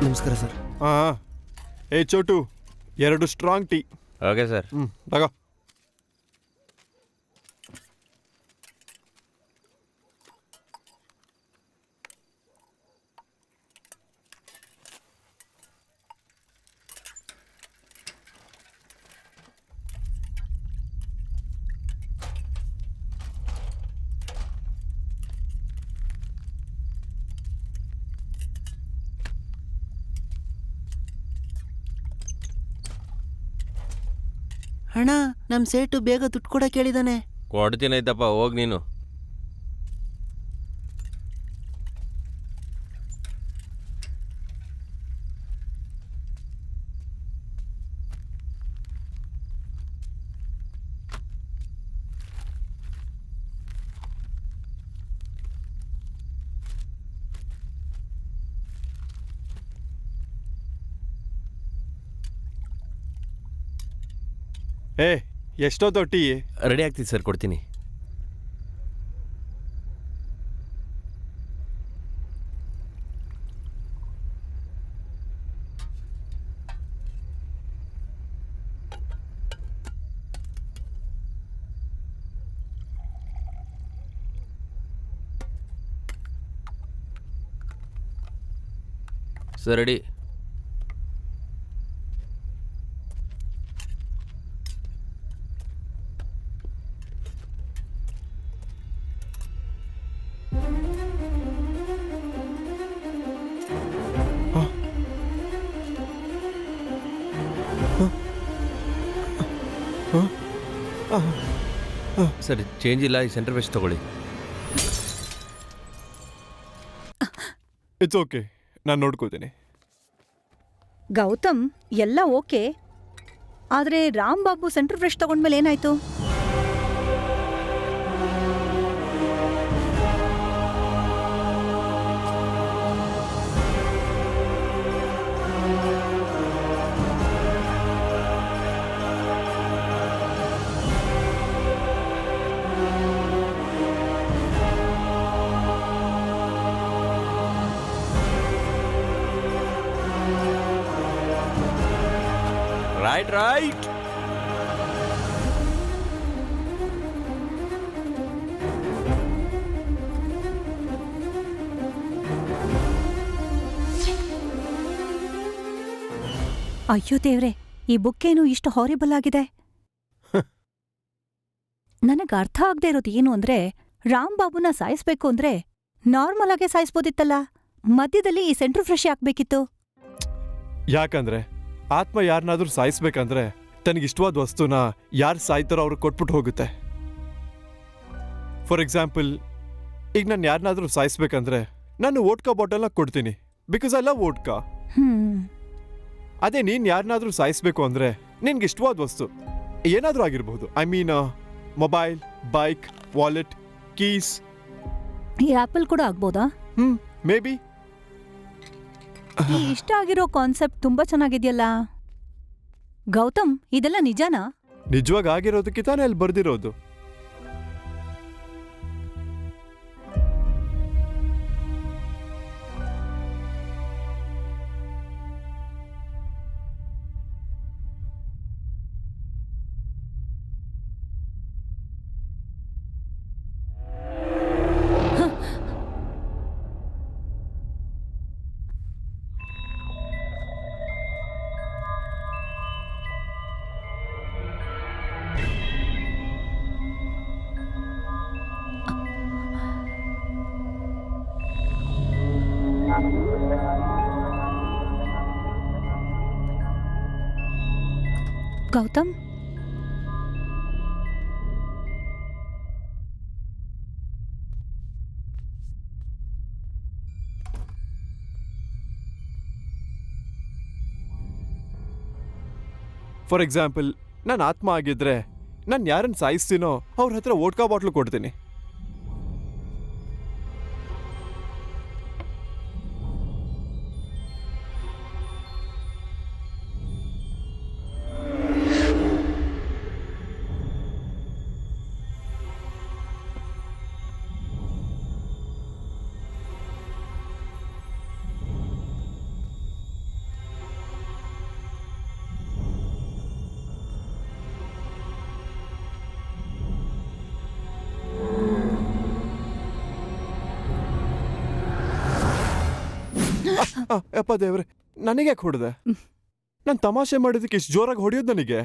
ನಮಸ್ಕಾರ ಸರ್. ಹಾಂ, Chhotu 2 strong tea. Okay sir. ತಗೋ. ಅಣ್ಣ, ನಮ್ಮ ಸೇಟು ಬೇಗ ದುಡ್ಡು ಕೂಡ ಕೇಳಿದಾನೆ. ಕೊಡ್ತೀನೈತಪ್ಪ, ಹೋಗಿ ನೀನು. ಏ ಎಷ್ಟೊತ್ತು ಟೀ? ರೆಡಿ ಆಗ್ತಿದೆ ಸರ್, ಕೊಡ್ತೀನಿ. Sir ready. ಸರ್ ಚೇಂಜ್ ಇಲ್ಲ, ಈ ಸೆಂಟರ್ ಫ್ರೆಶ್ ತಗೊಳ್ಳಿ. ಇಟ್ಸ್ ಓಕೆ, ನಾನು ನೋಡ್ಕೋತೀನಿ. ಗೌತಮ್ ಎಲ್ಲ ಓಕೆ, ಆದ್ರೆ ರಾಮ್ ಬಾಬು ಸೆಂಟ್ರ್ ಫ್ರೆಶ್ ತಗೊಂಡ್ಮೇಲೆ ಏನಾಯ್ತು? ರೈಟ್. ಅಯ್ಯೋ ದೇವ್ರೆ, ಈ ಬುಕ್ ಏನು ಇಷ್ಟು ಹಾರಿಬಲ್ ಆಗಿದೆ? ನನಗ್ ಅರ್ಥ ಆಗದೆ ಇರೋದು ಏನು ಅಂದ್ರೆ, ರಾಮ್ ಬಾಬುನ ಸಾಯಿಸ್ಬೇಕು ಅಂದ್ರೆ ನಾರ್ಮಲ್ ಆಗೇ ಸಾಯಿಸ್ಬೋದಿತ್ತಲ್ಲ, ಮಧ್ಯದಲ್ಲಿ ಈ ಸೆಂಟ್ರ್ ಫ್ರೆಶ್ ಯಾಕ್ಬೇಕಿತ್ತು? ಯಾಕಂದ್ರೆ ಆತ್ಮ ಯಾರನ್ನಾದ್ರೂ ಸಾಯಿಸ್ಬೇಕಂದ್ರೆ ತನಗಿಷ್ಟವಾದ ವಸ್ತುನ ಯಾರು ಸಾಯ್ತಾರೋ ಅವ್ರಿಗೆ ಕೊಟ್ಬಿಟ್ಟು ಹೋಗುತ್ತೆ. ಫಾರ್ ಎಕ್ಸಾಂಪಲ್, ಈಗ ನಾನು ಯಾರನ್ನಾದ್ರೂ ಸಾಯಿಸ್ಬೇಕಂದ್ರೆ ನಾನು ವೋಡ್ಕಾ ಬಾಟಲ್ನ ಕೊಡ್ತೀನಿ, ಬಿಕಾಸ್ ಐ ಲವ್ ವೋಡ್ಕಾ. ಅದೇ ನೀನ್ ಯಾರನ್ನಾದ್ರೂ ಸಾಯಿಸ್ಬೇಕು ಅಂದ್ರೆ ನಿನ್ಗೆ ಇಷ್ಟವಾದ ವಸ್ತು ಏನಾದ್ರೂ ಆಗಿರ್ಬಹುದು. I mean mobile, bike, wallet, keys. ಈ ಆಪಲ್ ಕೂಡ ಆಗ್ಬೋದಾ? May be. ಈ ಇಷ್ಟ ಆಗಿರೋ ಕಾನ್ಸೆಪ್ಟ್ ತುಂಬಾ ಚೆನ್ನಾಗಿದ್ಯಲ್ಲ ಗೌತಮ್, ಇದೆಲ್ಲ ನಿಜನಾ? ನಿಜವಾಗಿ ಆಗಿರೋದಕ್ಕೆ ತಾನೇ ಅಲ್ಲಿ ಬರ್ದಿರೋದು. ಗೌತಮ್, ಫಾರ್ ಎಕ್ಸಾಂಪಲ್, ನಾನು ಆತ್ಮ ಆಗಿದ್ರೆ ನಾನು ಯಾರನ್ನು ಸಾಯಿಸ್ತೀನೋ ಅವ್ರ ಹತ್ರ ವೋಡ್ಕಾ ಬಾಟ್ಲು ಕೊಡ್ತೀನಿ. ಅಪ್ಪ ದೇವ್ರೆ, ನನಗೆ ಹೊಡೆದೆ. ನಾನು ತಮಾಷೆ ಮಾಡಿದಕ್ಕೆ ಇಷ್ಟು ಜೋರಾಗಿ ಹೊಡೆಯೋದು ನನಗೆ.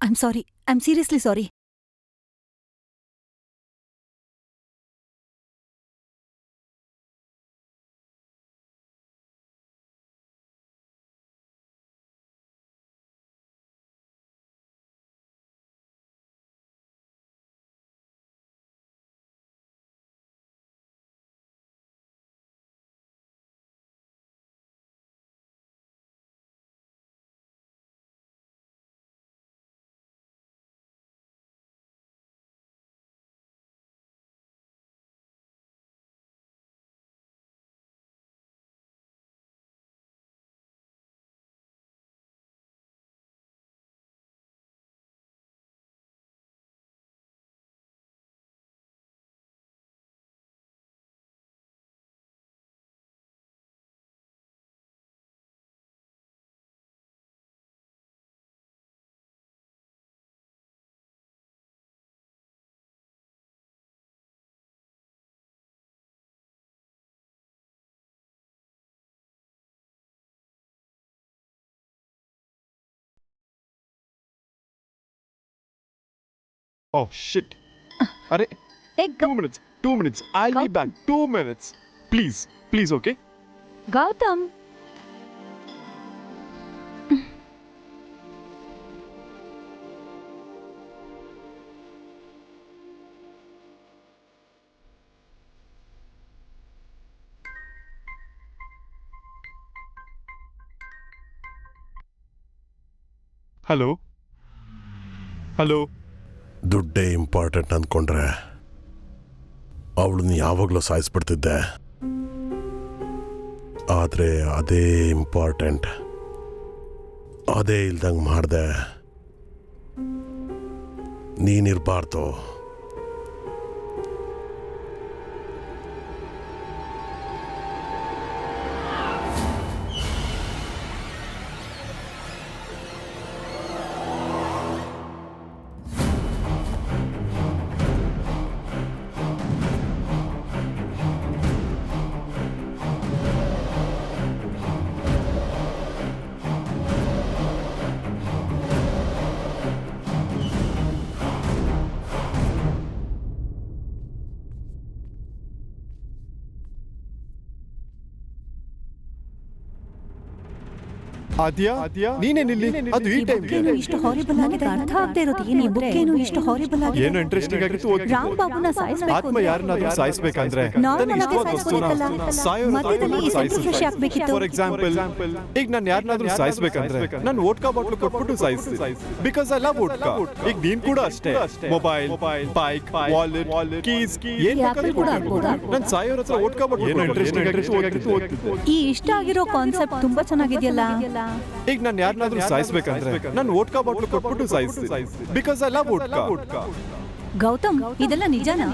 I am sorry, I am seriously sorry. Oh shit. ಅರೆ 2 minutes. I'll be back. 2 minutes. Please, okay? Gautam, hello. ದುಡ್ಡೇ ಇಂಪಾರ್ಟೆಂಟ್ ಅಂದ್ಕೊಂಡ್ರೆ ಅವಳನ್ನ ಯಾವಾಗಲೂ ಸಾಯಿಸ್ಬಿಡ್ತಿದ್ದೆ. ಆದರೆ ಅದೇ ಇಂಪಾರ್ಟೆಂಟ್, ಅದೇ ಇಲ್ದಂಗೆ ಮಾಡಿದೆ. ನೀನಿರಬಾರ್ದು. ಆದ್ಯಾ, ನೀನೇನಿಲ್ಲಿ? ಅದು ಈ ಟೈಮ್ ಇಷ್ಟು ಹಾರಿಬಲ್ ಆಗಿದೆ. ಅರ್ಥ ಆಗದೆ ಇರೋದು ಏನು ಅಂದ್ರೆ ಇಷ್ಟು ಹಾರಿಬಲ್ ಆಗಿದೆ. ಏನು ಇಂಟ್ರೆಸ್ಟಿಂಗ್ ಆಗಿತ್ತು ಓದಿ. ರಾಮ್ ಬಾಬುನ ಸಾಯಿಸ್ಬೇಕು ಆತ್ಮ ಅಂದ್ರೆ ಯಾರನ್ನಾದ್ರೂ ಸಾಯಿಸ್ಬೇಕಂದ್ರೆ ನಾರ್ಮಲ್ ಆಗಿ ತನಗೆ ಇಷ್ಟವಾದ ವಸ್ತುನ ಸಾಯೋರ ಮಧ್ಯದಲ್ಲಿ ಈ ಸಾಯಿಸು. sacrifice ಆಗ್ಬೇಕಿತ್ತು. ಫಾರ್ ಎಕ್ಸಾಂಪಲ್, ಈಗ ನಾನು ಯಾರನ್ನಾದ್ರೂ ಸಾಯಿಸ್ಬೇಕಂದ್ರೆ ನಾನು ವೋಡ್ಕಾ ಬಾಟ್ಲು ಕೊಟ್ಬಿಟ್ಟು ಸಾಯಿಸ್ತೀನಿ. Because I love vodka. ಈಗ ನೀನ್ ಕೂಡ ಅಷ್ಟೇ. ಮೊಬೈಲ್, ಬೈಕ್, ವಾಲೆಟ್, ಕೀಸ್ ಏನ್ ಬೇಕಾದ್ರೂ ಕೂಡ ಕೊಡ್ಬೋದು. ನಾನು ಸಾಯೋರ ಹತ್ರ ವೋಡ್ಕಾ ಬಾಟ್ಲು ಏನು ಇಂಟ್ರೆಸ್ಟಿಂಗ್ ಆಗಿತ್ತು ಓದ್ತಿದ್ದೆ. ಈ ಇಷ್ಟ ಆಗಿರೋ ಕಾನ್ಸೆಪ್ಟ್ ತುಂಬಾ ಚೆನ್ನಾಗಿದೆಯಲ್ಲ. ಈಗ ನಾನು ಯಾರನ್ನಾದ್ರೂ ಸಾಯಿಸ್ಬೇಕಂದ್ರೆ ನಾನು ವೋಡ್ಕಾ ಬಾಟ್ಲು ಕೊಟ್ಬಿಟ್ಟು ಸಾಯಿಸ್ತೀನಿ. Because I love vodka. Gautam, ಇದೆಲ್ಲ ನಿಜನಾ?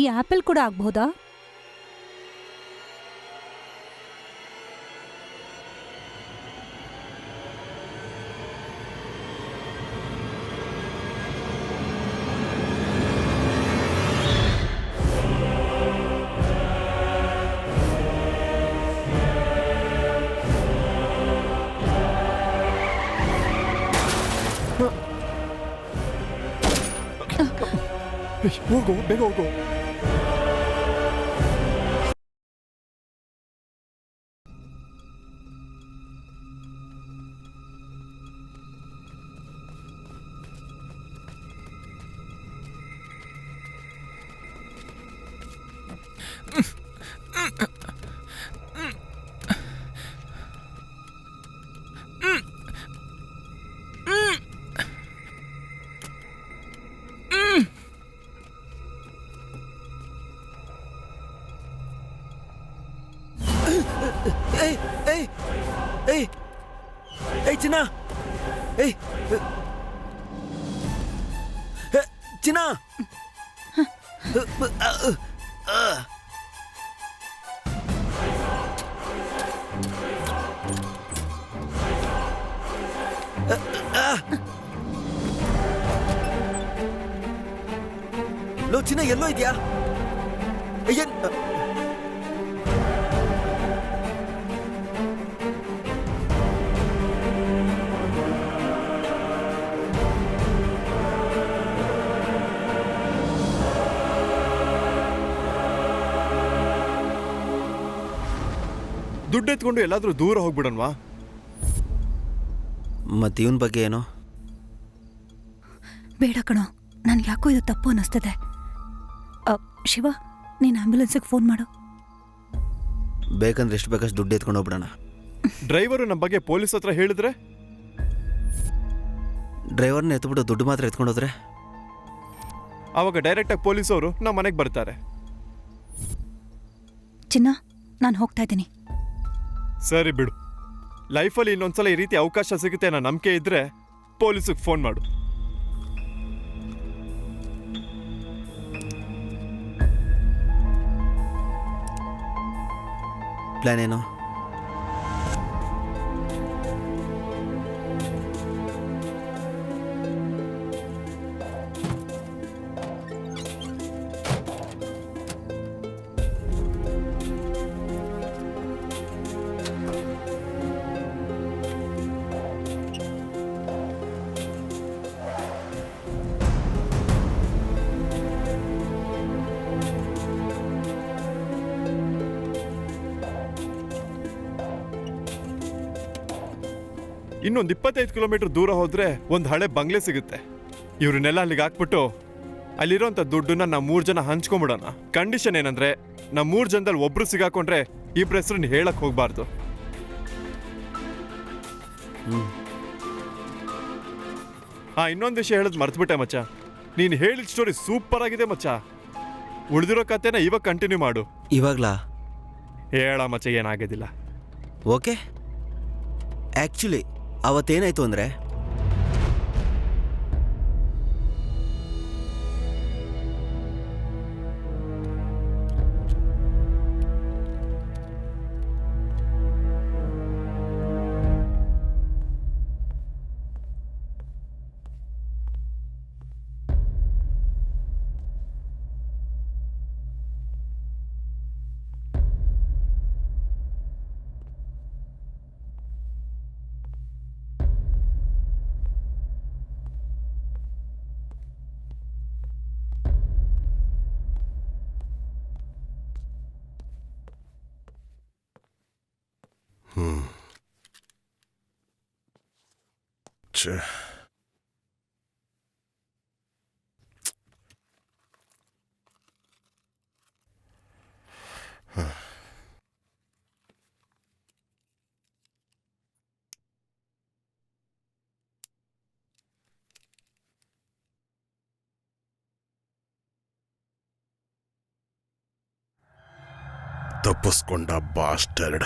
ಈ ಆಪಲ್ ಕೂಡ ಆಗ್ಬಹುದಾ? ಹೋಗು, ಬೇಗ ಹೋಗು. ಏಯ್ ಚಿನ್ನ, ಚಿನ್ನ. ಲೋ ಚಿನ್ನ, ಎಲ್ಲೋ ಇದೆಯಾ? ದುಡ್ಡು ಎತ್ಕೊಂಡು ಎಲ್ಲಾದ್ರೂ ದೂರ ಹೋಗ್ಬಿಡನ್ವಾ? ಮತ್ತೆ ಇವನ್ ಬಗ್ಗೆ ಏನು? ಬೇಡ ಕಣೋ, ನನ್ಗೆ ಯಾಕೋ ಇದು ತಪ್ಪು ಅನ್ನಿಸ್ತದೆ. ಶಿವ, ನೀನು ಆಂಬ್ಯುಲೆನ್ಸಿಗೆ ಫೋನ್ ಮಾಡು. ಬೇಕಂದ್ರೆ ಎಷ್ಟು ಬೇಕಷ್ಟು ದುಡ್ಡು ಎತ್ಕೊಂಡು ಹೋಗ್ಬಿಡೋಣ. ಡ್ರೈವರು ನಮ್ಮ ಬಗ್ಗೆ ಪೊಲೀಸ್ ಹತ್ರ ಹೇಳಿದ್ರೆ? ಡ್ರೈವರ್ನ ಎತ್ಬಿಟ್ಟು ದುಡ್ಡು ಮಾತ್ರ ಎತ್ಕೊಂಡು ಹೋದ್ರೆ ಅವಾಗ ಡೈರೆಕ್ಟಾಗಿ ಪೊಲೀಸವರು ನಮ್ಮ ಮನೆಗೆ ಬರ್ತಾರೆ. ಚಿನ್ನ, ನಾನು ಹೋಗ್ತಾ ಇದ್ದೀನಿ. ಸರಿ ಬಿಡು. ಲೈಫಲ್ಲಿ ಇನ್ನೊಂದ್ಸಲ ಈ ರೀತಿ ಅವಕಾಶ ಸಿಗುತ್ತೆ ಅನ್ನೋ ನಂಬಿಕೆ ಇದ್ರೆ ಪೊಲೀಸಿಗೆ ಫೋನ್ ಮಾಡು. ಪ್ಲಾನ್ ಏನು? ಇನ್ನೊಂದು 25 ಕಿಲೋಮೀಟರ್ ದೂರ ಹೋದ್ರೆ ಒಂದು ಹಳೆ ಬಂಗ್ಲೆ ಸಿಗುತ್ತೆ. ಇವ್ರನ್ನೆಲ್ಲ ಅಲ್ಲಿಗೆ ಹಾಕ್ಬಿಟ್ಟು ಅಲ್ಲಿರೋಂಥ ದುಡ್ಡನ್ನ ನಾವು 3 ಜನ ಹಂಚ್ಕೊಂಬಿಡೋಣ. ಕಂಡೀಷನ್ ಏನಂದ್ರೆ ನಾವು 3 ಜನದಲ್ಲಿ ಒಬ್ರು ಸಿಗಾಕೊಂಡ್ರೆ ಇಬ್ರ ಹೆಸರನ್ನ ಹೇಳಕ್ ಹೋಗ್ಬಾರ್ದು. ಇನ್ನೊಂದು ವಿಷಯ ಹೇಳೋದು ಮರ್ತ್ಬಿಟ್ಟೆ ಮಚ್ಚ. ನೀನು ಹೇಳಿದ ಸ್ಟೋರಿ ಸೂಪರ್ ಆಗಿದೆ ಮಚ್ಚ. ಉಳಿದಿರೋ ಕತೆನ ಇವಾಗ ಕಂಟಿನ್ಯೂ ಮಾಡು. ಇವಾಗ್ಲಾ? ಹೇಳ ಮಚ್ಚ, ಏನಾಗೋದಿಲ್ಲ. ಓಕೆ. ಆ್ಯಕ್ಚುಲಿ ಅವತ್ತೇನಾಯ್ತು ಅಂದರೆ, ಛೇ, ತಪ್ಪಿಸ್ಕೊಂಡ ಬಾಸ್ಟರ್ಡ್.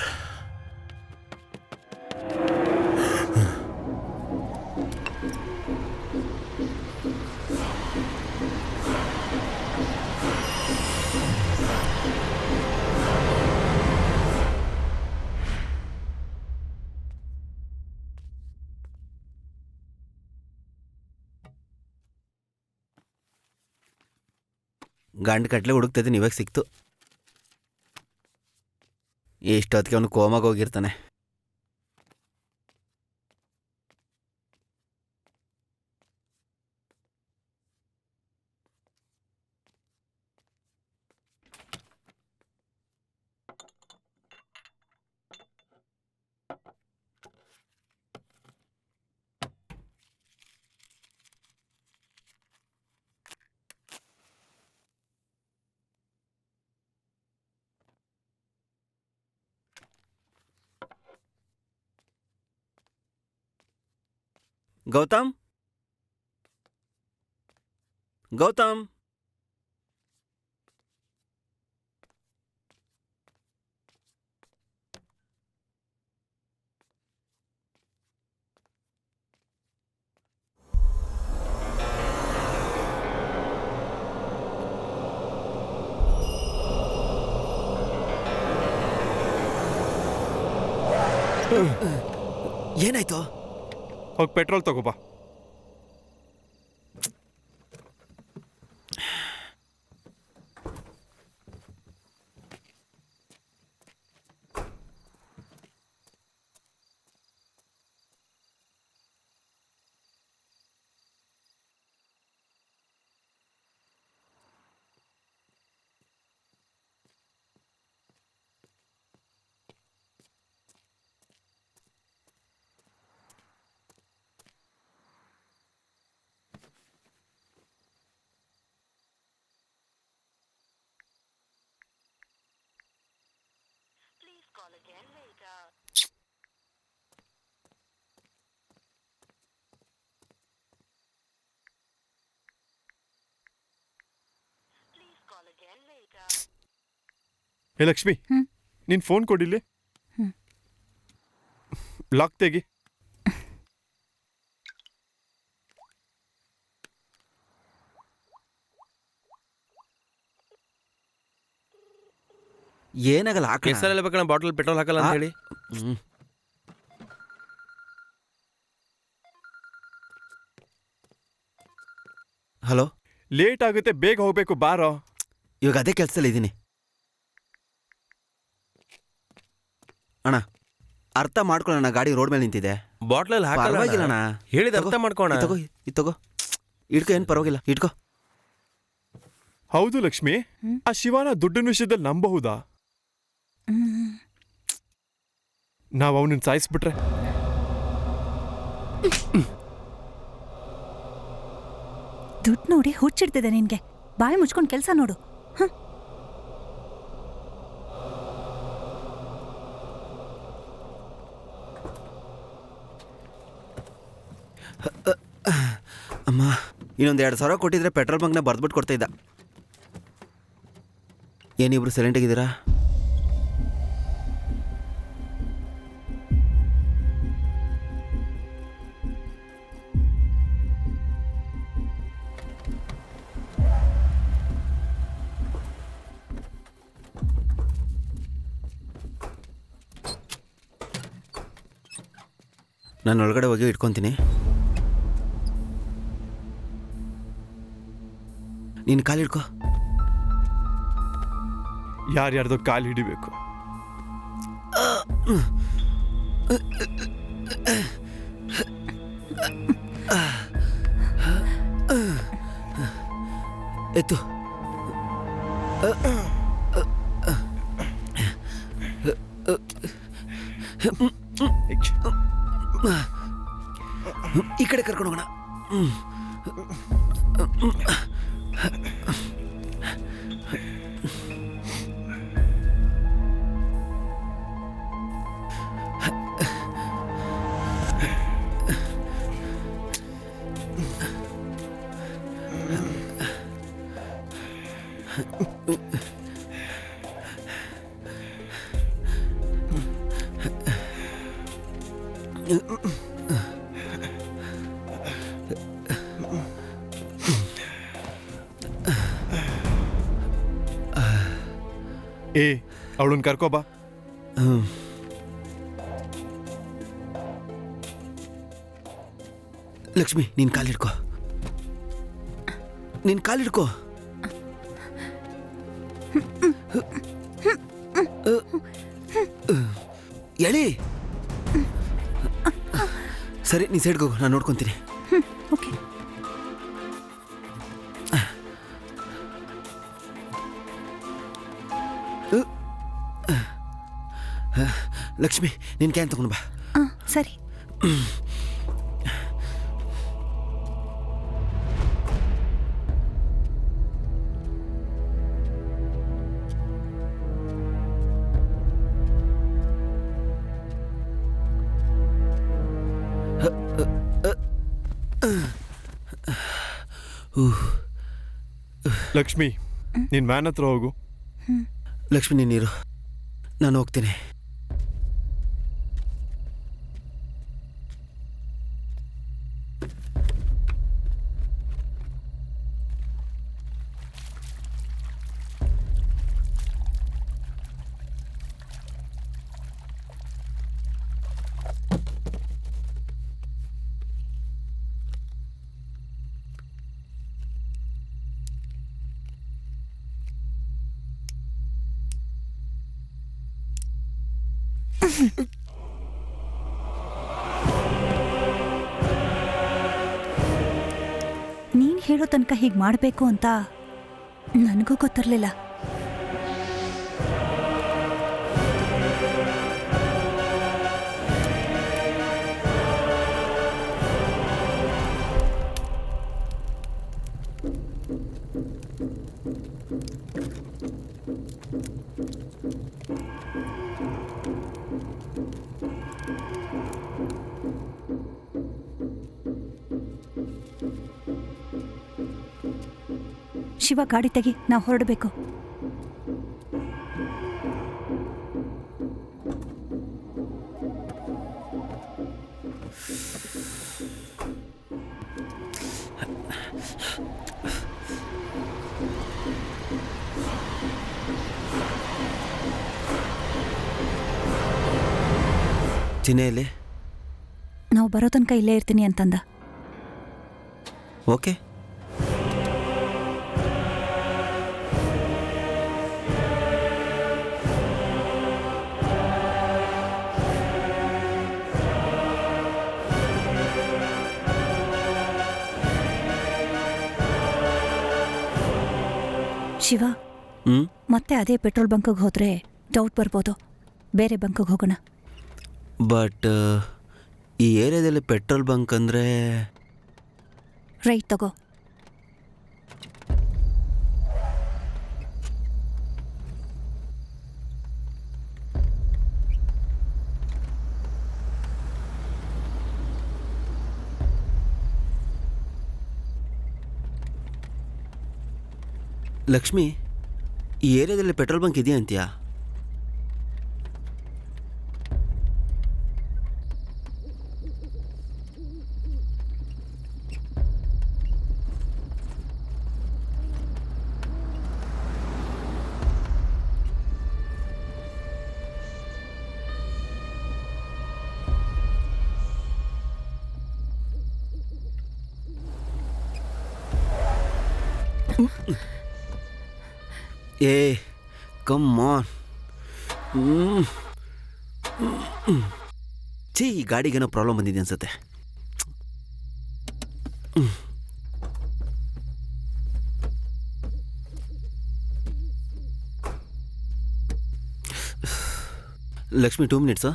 ಗಂಡು ಕಟ್ಲೆ ಹುಡುಕ್ತಿದ್ದೀನಿ, ಇವಾಗ ಸಿಕ್ತು. ಎಷ್ಟೊತ್ತಿಗೆ ಅವನು ಕೋಮಾಗ ಹೋಗಿರ್ತಾನೆ. ಗೌತಮ್, ಗೌತಮ್, ಏನಾಯ್ತು? ಹೋಗಿ ಪೆಟ್ರೋಲ್ ತಗೋಬಾ. ಹೇ ಲಕ್ಷ್ಮಿ, ನೀನ್ ಫೋನ್ ಕೊಡಿಲ್ಲಿ. ಲಾಕ್ ತೆಗಿ. ಏನಾಗಲ್ಲ, ಹೆಸರಲ್ಲ ಬೇಕಣ್ಣ, ಬಾಟಲ್ ಪೆಟ್ರೋಲ್ ಹಾಕಲ್ಲ ಅಂತ ಹೇಳಿ. ಹಲೋ, ಲೇಟ್ ಆಗುತ್ತೆ, ಬೇಗ ಹೋಗ್ಬೇಕು, ಬಾರೋ. ಇವಾಗ ಅದೇ ಕೆಲಸದಲ್ಲಿ ಇದ್ದೀನಿ ಅಣ್ಣ. ಅರ್ಥ ಮಾಡ್ಕೊಳ್ಳೋಣ, ಗಾಡಿ ರೋಡ್ ಮೇಲೆ ನಿಂತಿದೆ. ಬಾಟ್ಲಲ್ಲಿ ಪರವಾಗಿಲ್ಲ ಅಣ್ಣ, ಹೇಳಿದ ಅರ್ಥ ಮಾಡ್ಕೋಣ. ತಗೋ, ತಗೋ, ಇಟ್ಕೋ, ಏನು ಪರವಾಗಿಲ್ಲ, ಇಟ್ಕೋ. ಹೌದು ಲಕ್ಷ್ಮಿ, ಆ ಶಿವನ ದುಡ್ಡಿನ ವಿಷಯದಲ್ಲಿ ನಂಬಹುದಾ? ನಾವು ಅವನನ್ನ ಸಾಯಿಸ್ಬಿಟ್ರೆ ದುಡ್ಡು ನೋಡಿ ಹುಚ್ಚಿಡ್ತಿದೆ ನಿನ್ಗೆ. ಬಾಯಿ ಮುಚ್ಕೊಂಡು ಕೆಲಸ ನೋಡು. ಅಮ್ಮ, ಇನ್ನೊಂದು 2,000 ಕೊಟ್ಟಿದ್ರೆ ಪೆಟ್ರೋಲ್ ಬಂಕ್ನ ಬರ್ದ್ಬಿಟ್ಟು ಕೊಡ್ತಾ ಇದ್ದ. ಏನಿಬ್ರು ಸೈಲೆಂಟಾಗಿದ್ದೀರಾ? ನಾನು ಒಳಗಡೆ ಹೋಗಿ ಇಟ್ಕೊತೀನಿ. ನೀನು ಕಾಲಿಡ್ಕೊ. ಯಾರ್ಯಾರ್ದೋ ಕಾಲು ಹಿಡಿಬೇಕು. ಎತ್ತು. ಈ ಕಡೆ ಕರ್ಕೊಂಡು ಹೋಗೋಣ. ಏ, ಅವಳನ್ನ ಕರ್ಕೋಬಾ. ಲಕ್ಷ್ಮಿ, ನೀನು ಕಾಲಿಡ್ಕೊ. ನೀನು ಕಾಲಿಡ್ಕೊ. ಎಳಿ. ಸರಿ, ನೀನು ಸೈಡ್ಗೆ ಹೋಗು, ನಾನು ನೋಡ್ಕೊತೀನಿ. ಓಕೆ. ಲಕ್ಷ್ಮಿ, ನಿನ್ನ ಕ್ಯಾನ್ ತಗೊಂಡು ಬಾ. ಸರಿ. ಲಕ್ಷ್ಮಿ, ನೀನು ವ್ಯಾನ್ ಹತ್ರ ಹೋಗು. ಲಕ್ಷ್ಮಿ, ನೀರು, ನಾನು ಹೋಗ್ತೀನಿ. ನೀನ್ ಹೇಳೋ ತನಕ ಹೀಗೆ ಮಾಡಬೇಕು ಅಂತ ನನಗೂ ಗೊತ್ತಿರಲಿಲ್ಲ. ಶಿವ, ಗಾಡಿ ತೆಗಿ, ನಾವು ಹೊರಡಬೇಕು. ಚಿನ್ನೆಯಲ್ಲಿ ನಾವು ಬರೋ ತನಕ ಇಲ್ಲೇ ಇರ್ತೀನಿ ಅಂತಂದ. ಓಕೆ. ಶಿವ, ಮತ್ತೆ ಅದೇ ಪೆಟ್ರೋಲ್ ಬಂಕ್ಗೆ ಹೋದ್ರೆ ಡೌಟ್ ಬರ್ಬೋದು. ಬೇರೆ ಬಂಕ್ಗೆ ಹೋಗೋಣ. ಬಟ್ ಈ ಏರಿಯಾದಲ್ಲಿ ಪೆಟ್ರೋಲ್ ಬಂಕ್ ಅಂದರೆ ರೈಟ್ ತಗೋ. ಲಕ್ಷ್ಮಿ, ಈ ಏರಿಯಾದಲ್ಲಿ ಪೆಟ್ರೋಲ್ ಬಂಕ್ ಇದೆಯಾ ಅಂತೀಯಾ? ಏ ಕಮ್ ಆನ್. ಛೀ, ಈ ಗಾಡಿಗೇನೋ ಪ್ರಾಬ್ಲಮ್ ಬಂದಿದೆ ಅನ್ಸುತ್ತೆ. ಲಕ್ಷ್ಮಿ, 2 minutes.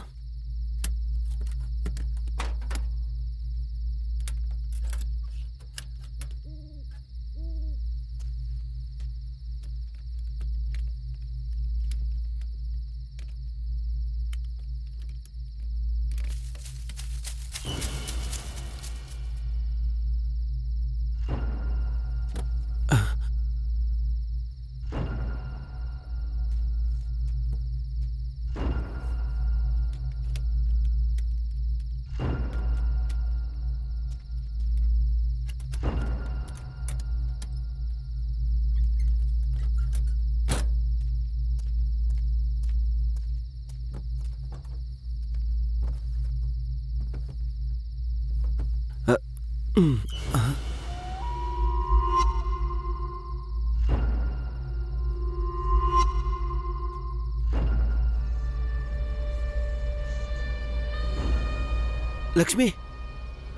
ಲಕ್ಷ್ಮಿ,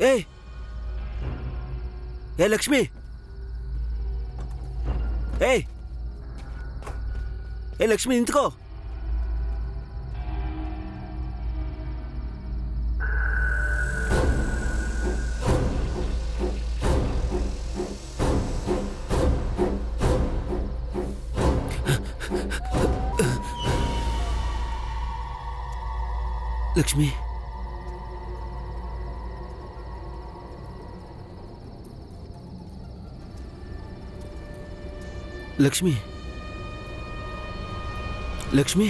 ಏ ಲಕ್ಷ್ಮಿ, ಲಕ್ಷ್ಮಿ ನಿಂತ್ಕೋ. ಲಕ್ಷ್ಮಿ, ಲಕ್ಷ್ಮಿ, ಲಕ್ಷ್ಮಿ,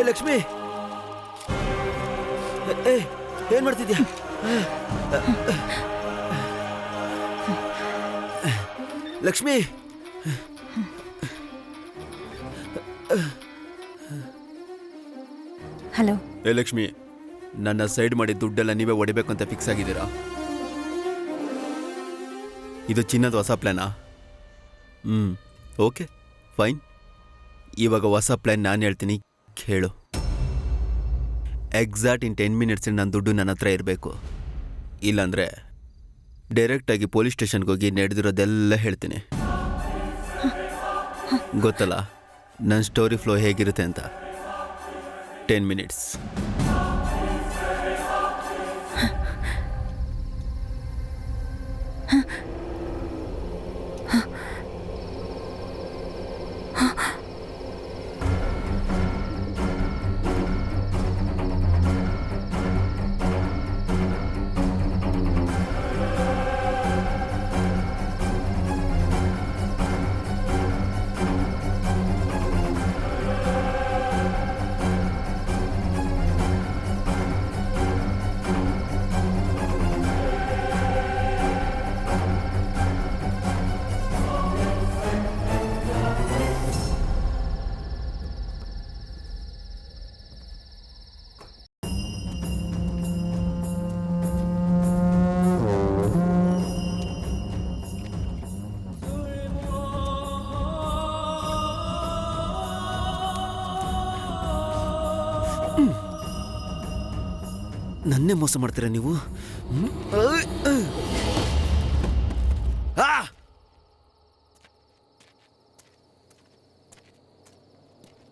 ಲಕ್ಷ್ಮಿ, ಏನ್ ಮಾಡ್ತಿದ್ಯಾ? ಲಕ್ಷ್ಮಿ, ಹಲೋ. ಲಕ್ಷ್ಮಿ, ನನ್ನ ಸೈಡ್ ಮಾಡಿ ದುಡ್ಡೆಲ್ಲ ನೀವೇ ಹೊಡಿಬೇಕು ಅಂತ ಫಿಕ್ಸ್ ಆಗಿದ್ದೀರಾ? ಇದು ಚಿನ್ನದ ಹೊಸ ಪ್ಲ್ಯಾನಾ? Okay, fine. ಇವಾಗ ಹೊಸ ಪ್ಲ್ಯಾನ್ ನಾನು ಹೇಳ್ತೀನಿ, ಕೇಳು. ಎಕ್ಸಾಕ್ಟ್ ಇನ್ 10 minutes ನನ್ನ ದುಡ್ಡು ನನ್ನ ಹತ್ರ ಇರಬೇಕು. ಇಲ್ಲಾಂದರೆ ಡೈರೆಕ್ಟಾಗಿ ಪೊಲೀಸ್ ಸ್ಟೇಷನ್ಗೆ ಹೋಗಿ ನಡೆದಿರೋದೆಲ್ಲ ಹೇಳ್ತೀನಿ. ಗೊತ್ತಲ್ಲ ನನ್ನ ಸ್ಟೋರಿ ಫ್ಲೋ ಹೇಗಿರುತ್ತೆ ಅಂತ. 10 minutes. ನನ್ನೇ ಮೋಸ ಮಾಡ್ತೀರಾ ನೀವು?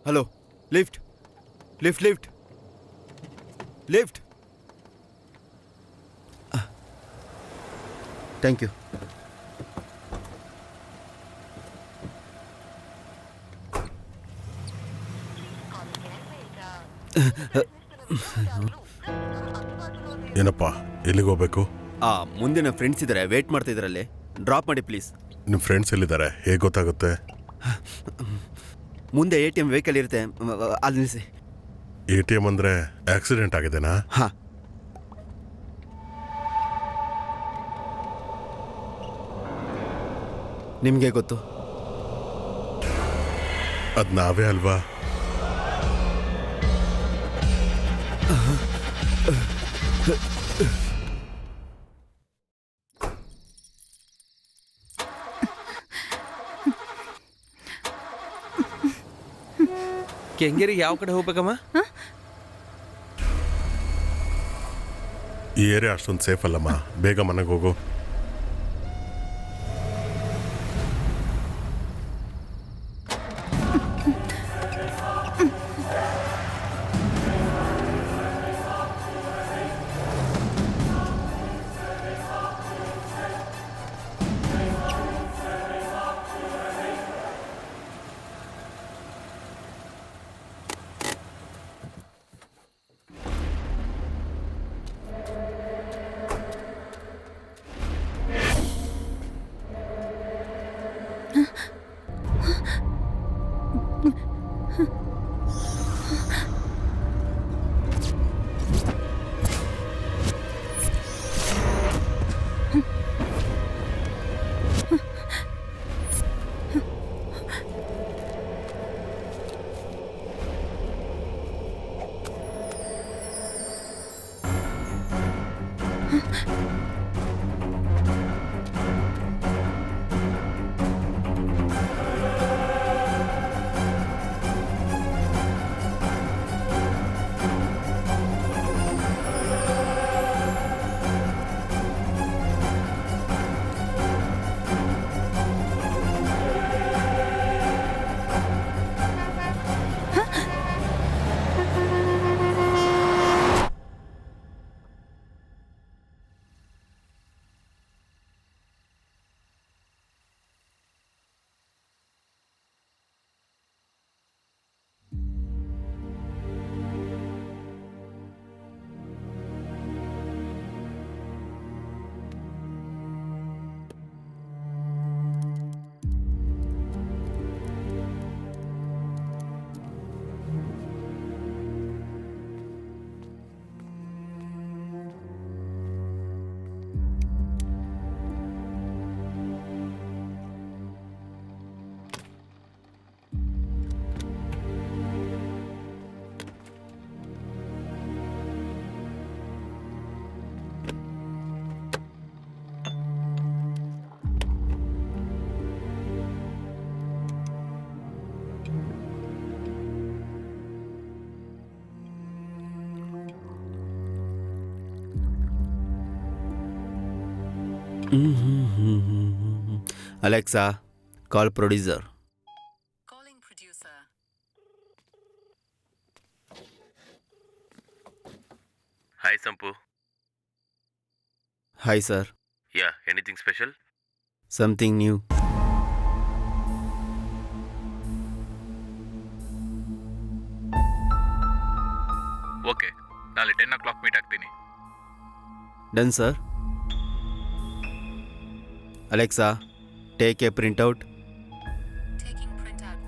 Hello, lift lift lift lift. Thank you. ಏನಪ್ಪ, ಎಲ್ಲಿಗೆ ಹೋಗ್ಬೇಕು? ಮುಂದೆ ನನ್ನ ಫ್ರೆಂಡ್ಸ್ ಇದ್ದಾರೆ, ವೇಟ್ ಮಾಡ್ತಾ ಇದ್ರಲ್ಲಿ. ಡ್ರಾಪ್ ಮಾಡಿ ಪ್ಲೀಸ್. ನಿಮ್ಮ ಫ್ರೆಂಡ್ಸ್ ಎಲ್ಲಿದ್ದಾರೆ? ಹೇಗೆ ಗೊತ್ತಾಗುತ್ತೆ? ಮುಂದೆ ATM ವೆಹಿಕಲ್ ಇರುತ್ತೆ, ಅಲ್ಲಿ ನಿಲ್ಲಿಸಿ. ATM ಅಂದರೆ ಆಕ್ಸಿಡೆಂಟ್ ಆಗಿದೆನಾ? ಹಾಂ. ನಿಮಗೆ ಗೊತ್ತು? ಅದು ನಾವೇ ಅಲ್ವಾ? ಕೆಂಗೇರಿಗೆ ಯಾವ ಕಡೆ ಹೋಗ್ಬೇಕಮ್ಮ? ಈ ಏರಿಯಾ ಅಷ್ಟೊಂದು ಸೇಫ್ ಅಲ್ಲಮ್ಮ, ಬೇಗ ಮನೆಗೆ ಹೋಗು. Alexa, call producer. Calling producer. Hi Sampu. Hi sir. Yeah, anything special? Something new. Okay, ನಾಳೆ 10 o'clock ಮೀಟ್ ಆಗ್ತೀನಿ. Done sir. Alexa, take a printout. Taking printout.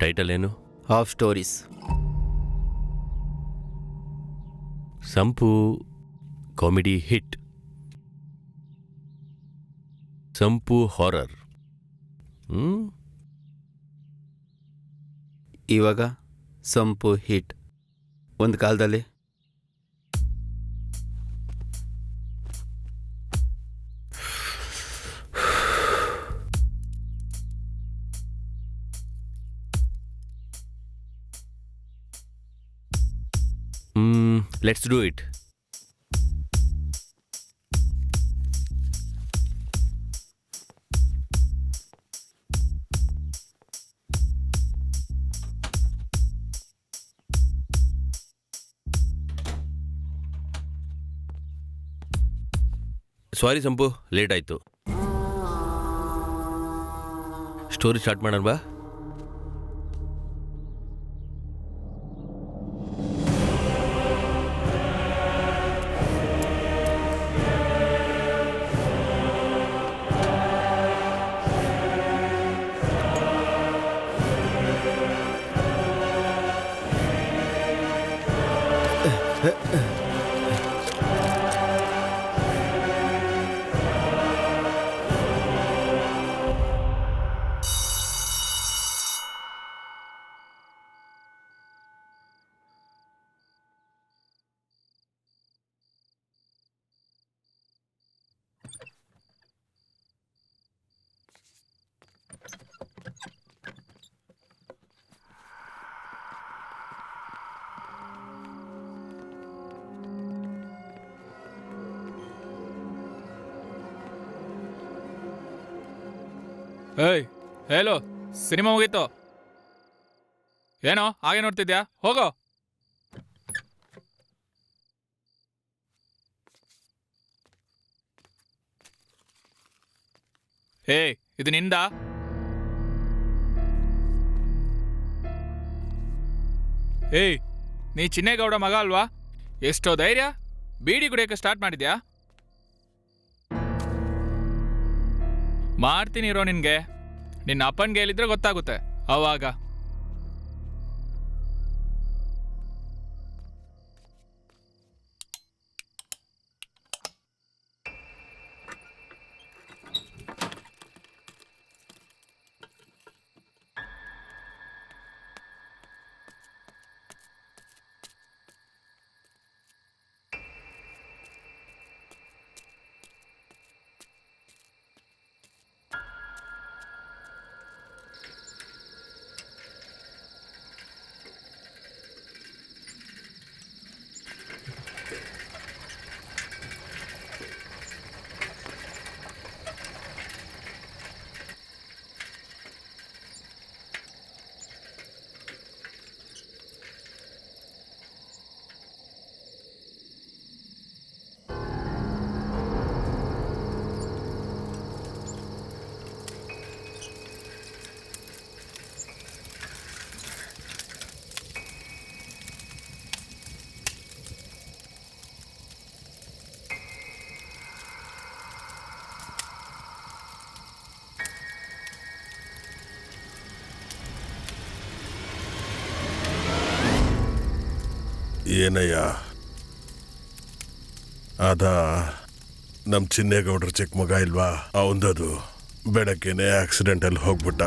Title ಏನು? Half stories. Sampu comedy hit, Sampu horror. ಇವಾಗ Sampu hit. ಒಂದು ಕಾಲದಲ್ಲಿ let's do it. Sorry Sampu, late ಆಯಿತು. Story start ಮಾಡೋಣ ಬಾ. ಏಯ್ ಹೇಳು, ಸಿನಿಮಾ ಮುಗೀತು. ಏನೋ ಹಾಗೆ ನೋಡ್ತಿದ್ಯಾ? ಹೋಗೋ. ಏಯ್ ಇದು ನಿಂದ? ಏಯ್ ನೀ ಚಿನ್ನೇಗೌಡ ಮಗ ಅಲ್ವಾ? ಎಷ್ಟೋ ಧೈರ್ಯ, ಬೀಡಿ ಕುಡಿಯೋಕೆ ಸ್ಟಾರ್ಟ್ ಮಾಡಿದ್ಯಾ? ಮಾಡ್ತೀನಿ ಇರೋ ನಿನ್ಗೆ. ನಿನ್ನ ಅಪ್ಪನ್ಗೆ ಹೇಳಿದ್ರೆ ಗೊತ್ತಾಗುತ್ತೆ ಅವಾಗ. ಏನಯ್ಯ ಅದ ನಮ್ಮ ಚಿನ್ನೇಗೌಡ್ರ ಚಿಕ್ಕ ಮಗ ಇಲ್ವಾ, ಅವಂದದು ಬೆಳಗ್ಗೆನೆ ಆಕ್ಸಿಡೆಂಟಲ್ಲಿ ಹೋಗ್ಬಿಟ್ಟ.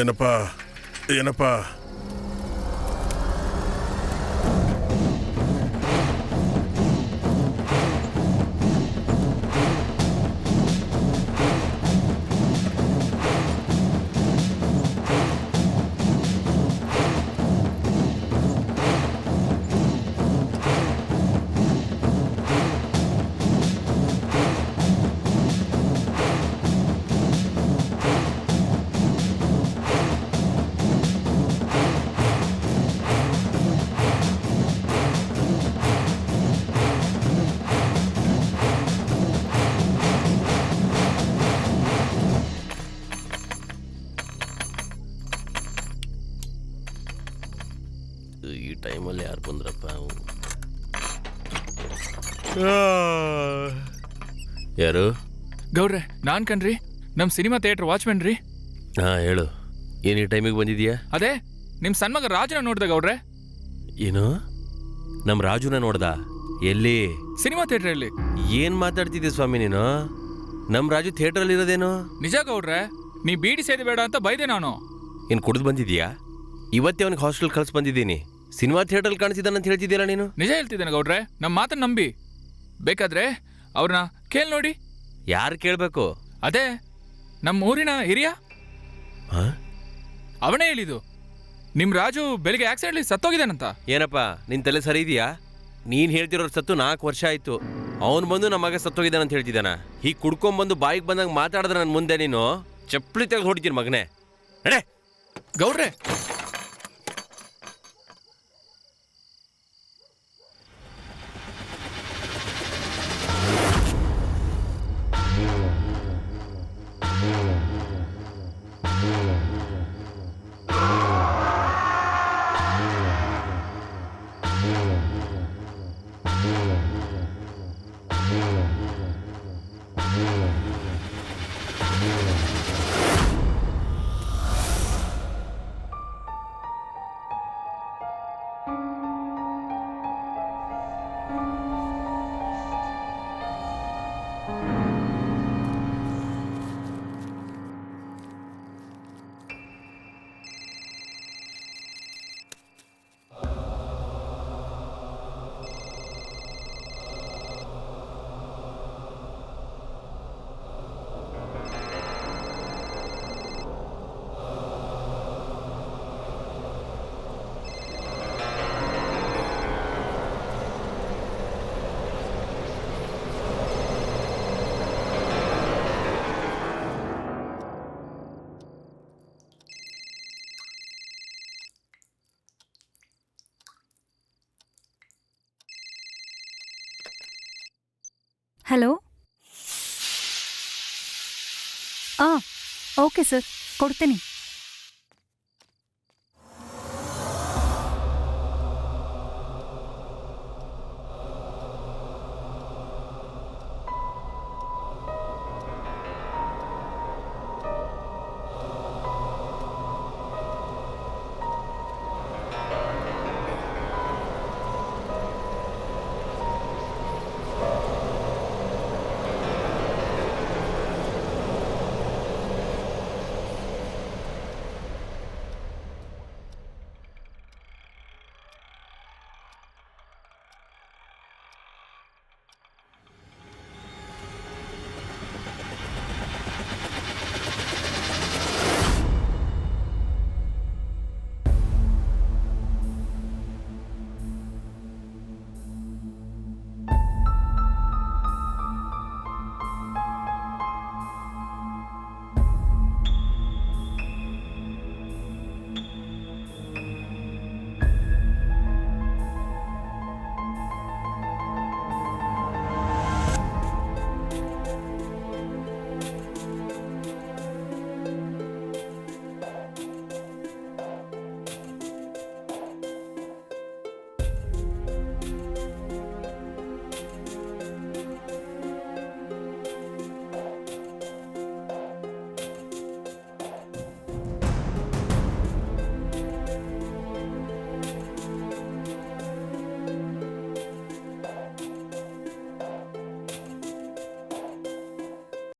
ಏನಪ್ಪ ಏನಪ್ಪ ಈ ಟೈಮಲ್ಲಿ ಯಾರು ಬಂದ್ರಪ್ಪ? ಯಾರು? ಗೌಡ್ರೆ ನಾನ್ ಕಣ್ರಿ, ನಮ್ ಸಿನಿಮಾ ಥಿಯೇಟರ್ ವಾಚ್ಮೆನ್ ರೀ. ಹಾ ಹೇಳು, ಏನು ಈ ಟೈಮಿಗೆ ಬಂದಿದ್ಯಾ? ಅದೇ ನಿಮ್ ಸಣ್ಣ ಮಗ ರಾಜನ ನೋಡ್ದೆ ಗೌಡ್ರೆ. ಏನು? ನಮ್ಮ ರಾಜುನ ನೋಡ್ದ? ಎಲ್ಲಿ? ಸಿನಿಮಾ ಥಿಯೇಟ್ರಲ್ಲಿ. ಏನ್ ಮಾತಾಡ್ತಿದ್ದೆ ಸ್ವಾಮಿ ನೀನು? ನಮ್ಮ ರಾಜು ಥಿಯೇಟ್ರಲ್ಲಿ ಇರೋದೇನು? ನಿಜ ಗೌಡ್ರೆ, ನೀ ಬೀಡಿ ಸೇದಿ ಬೇಡ ಅಂತ ಬೈದೆ ನಾನು. ಏನು ಕುಡಿದು ಬಂದಿದ್ಯಾ? ಇವತ್ತೇ ಅವನಿಗೆ ಹಾಸ್ಟೆಲ್ ಕಳ್ಸಿ ಬಂದಿದ್ದೀನಿ. ಸಿನಿಮಾ ಥಿಯೇಟ್ರಲ್ಲಿ ಕಾಣಿಸಿದಾನಂತ ಹೇಳ್ತಿದ್ದೀರಾ ನೀನು? ನಿಜ ಹೇಳ್ತಿದ್ದೇನೆ ಗೌಡ್ರೆ, ನಮ್ಮ ಮಾತನ್ನ ನಂಬಿ. ಬೇಕಾದ್ರೆ ಅವ್ರನ್ನ ಕೇಳ್ ನೋಡಿ. ಯಾರು ಕೇಳಬೇಕು? ಅದೇ ನಮ್ಮ ಊರಿನ ಹಿರಿಯ, ಹಾ? ಅವನೇ ಹೇಳಿದ್ದು ನಿಮ್ ರಾಜು ಬೆಳಿಗ್ಗೆ ಆಕ್ಸಿಡೆಂಟ್ಲಿ ಸತ್ತೋಗಿದ್ದಾನಂತ. ಏನಪ್ಪ ನಿನ್ ತಲೆ ಸರಿ ಇದೆಯಾ? ನೀನ್ ಹೇಳ್ತಿರೋರು ಸತ್ತು 4 ವರ್ಷ ಆಯ್ತು. ಅವನು ಬಂದು ನಮ್ಮ ಮಗ ಸತ್ತೋಗಿದ್ದಾನಂತ ಹೇಳ್ತಿದ್ದಾನ. ಹೀಗೆ ಕುಡ್ಕೊಂಡ್ಬಂದು ಬಾಯಿಗೆ ಬಂದಂಗೆ ಮಾತಾಡಿದ್ರೆ ನನ್ನ ಮುಂದೆ ನೀನು ಚಪ್ಪಲಿ ತೆಗೆದು ಹೊಡಿತೀನಿ ಮಗನೇ. ನಡೆ ಗೌಡ್ರೆ. ಹಲೋ. ಓಕೆ ಸರ್, ಕೊಡ್ತೀನಿ.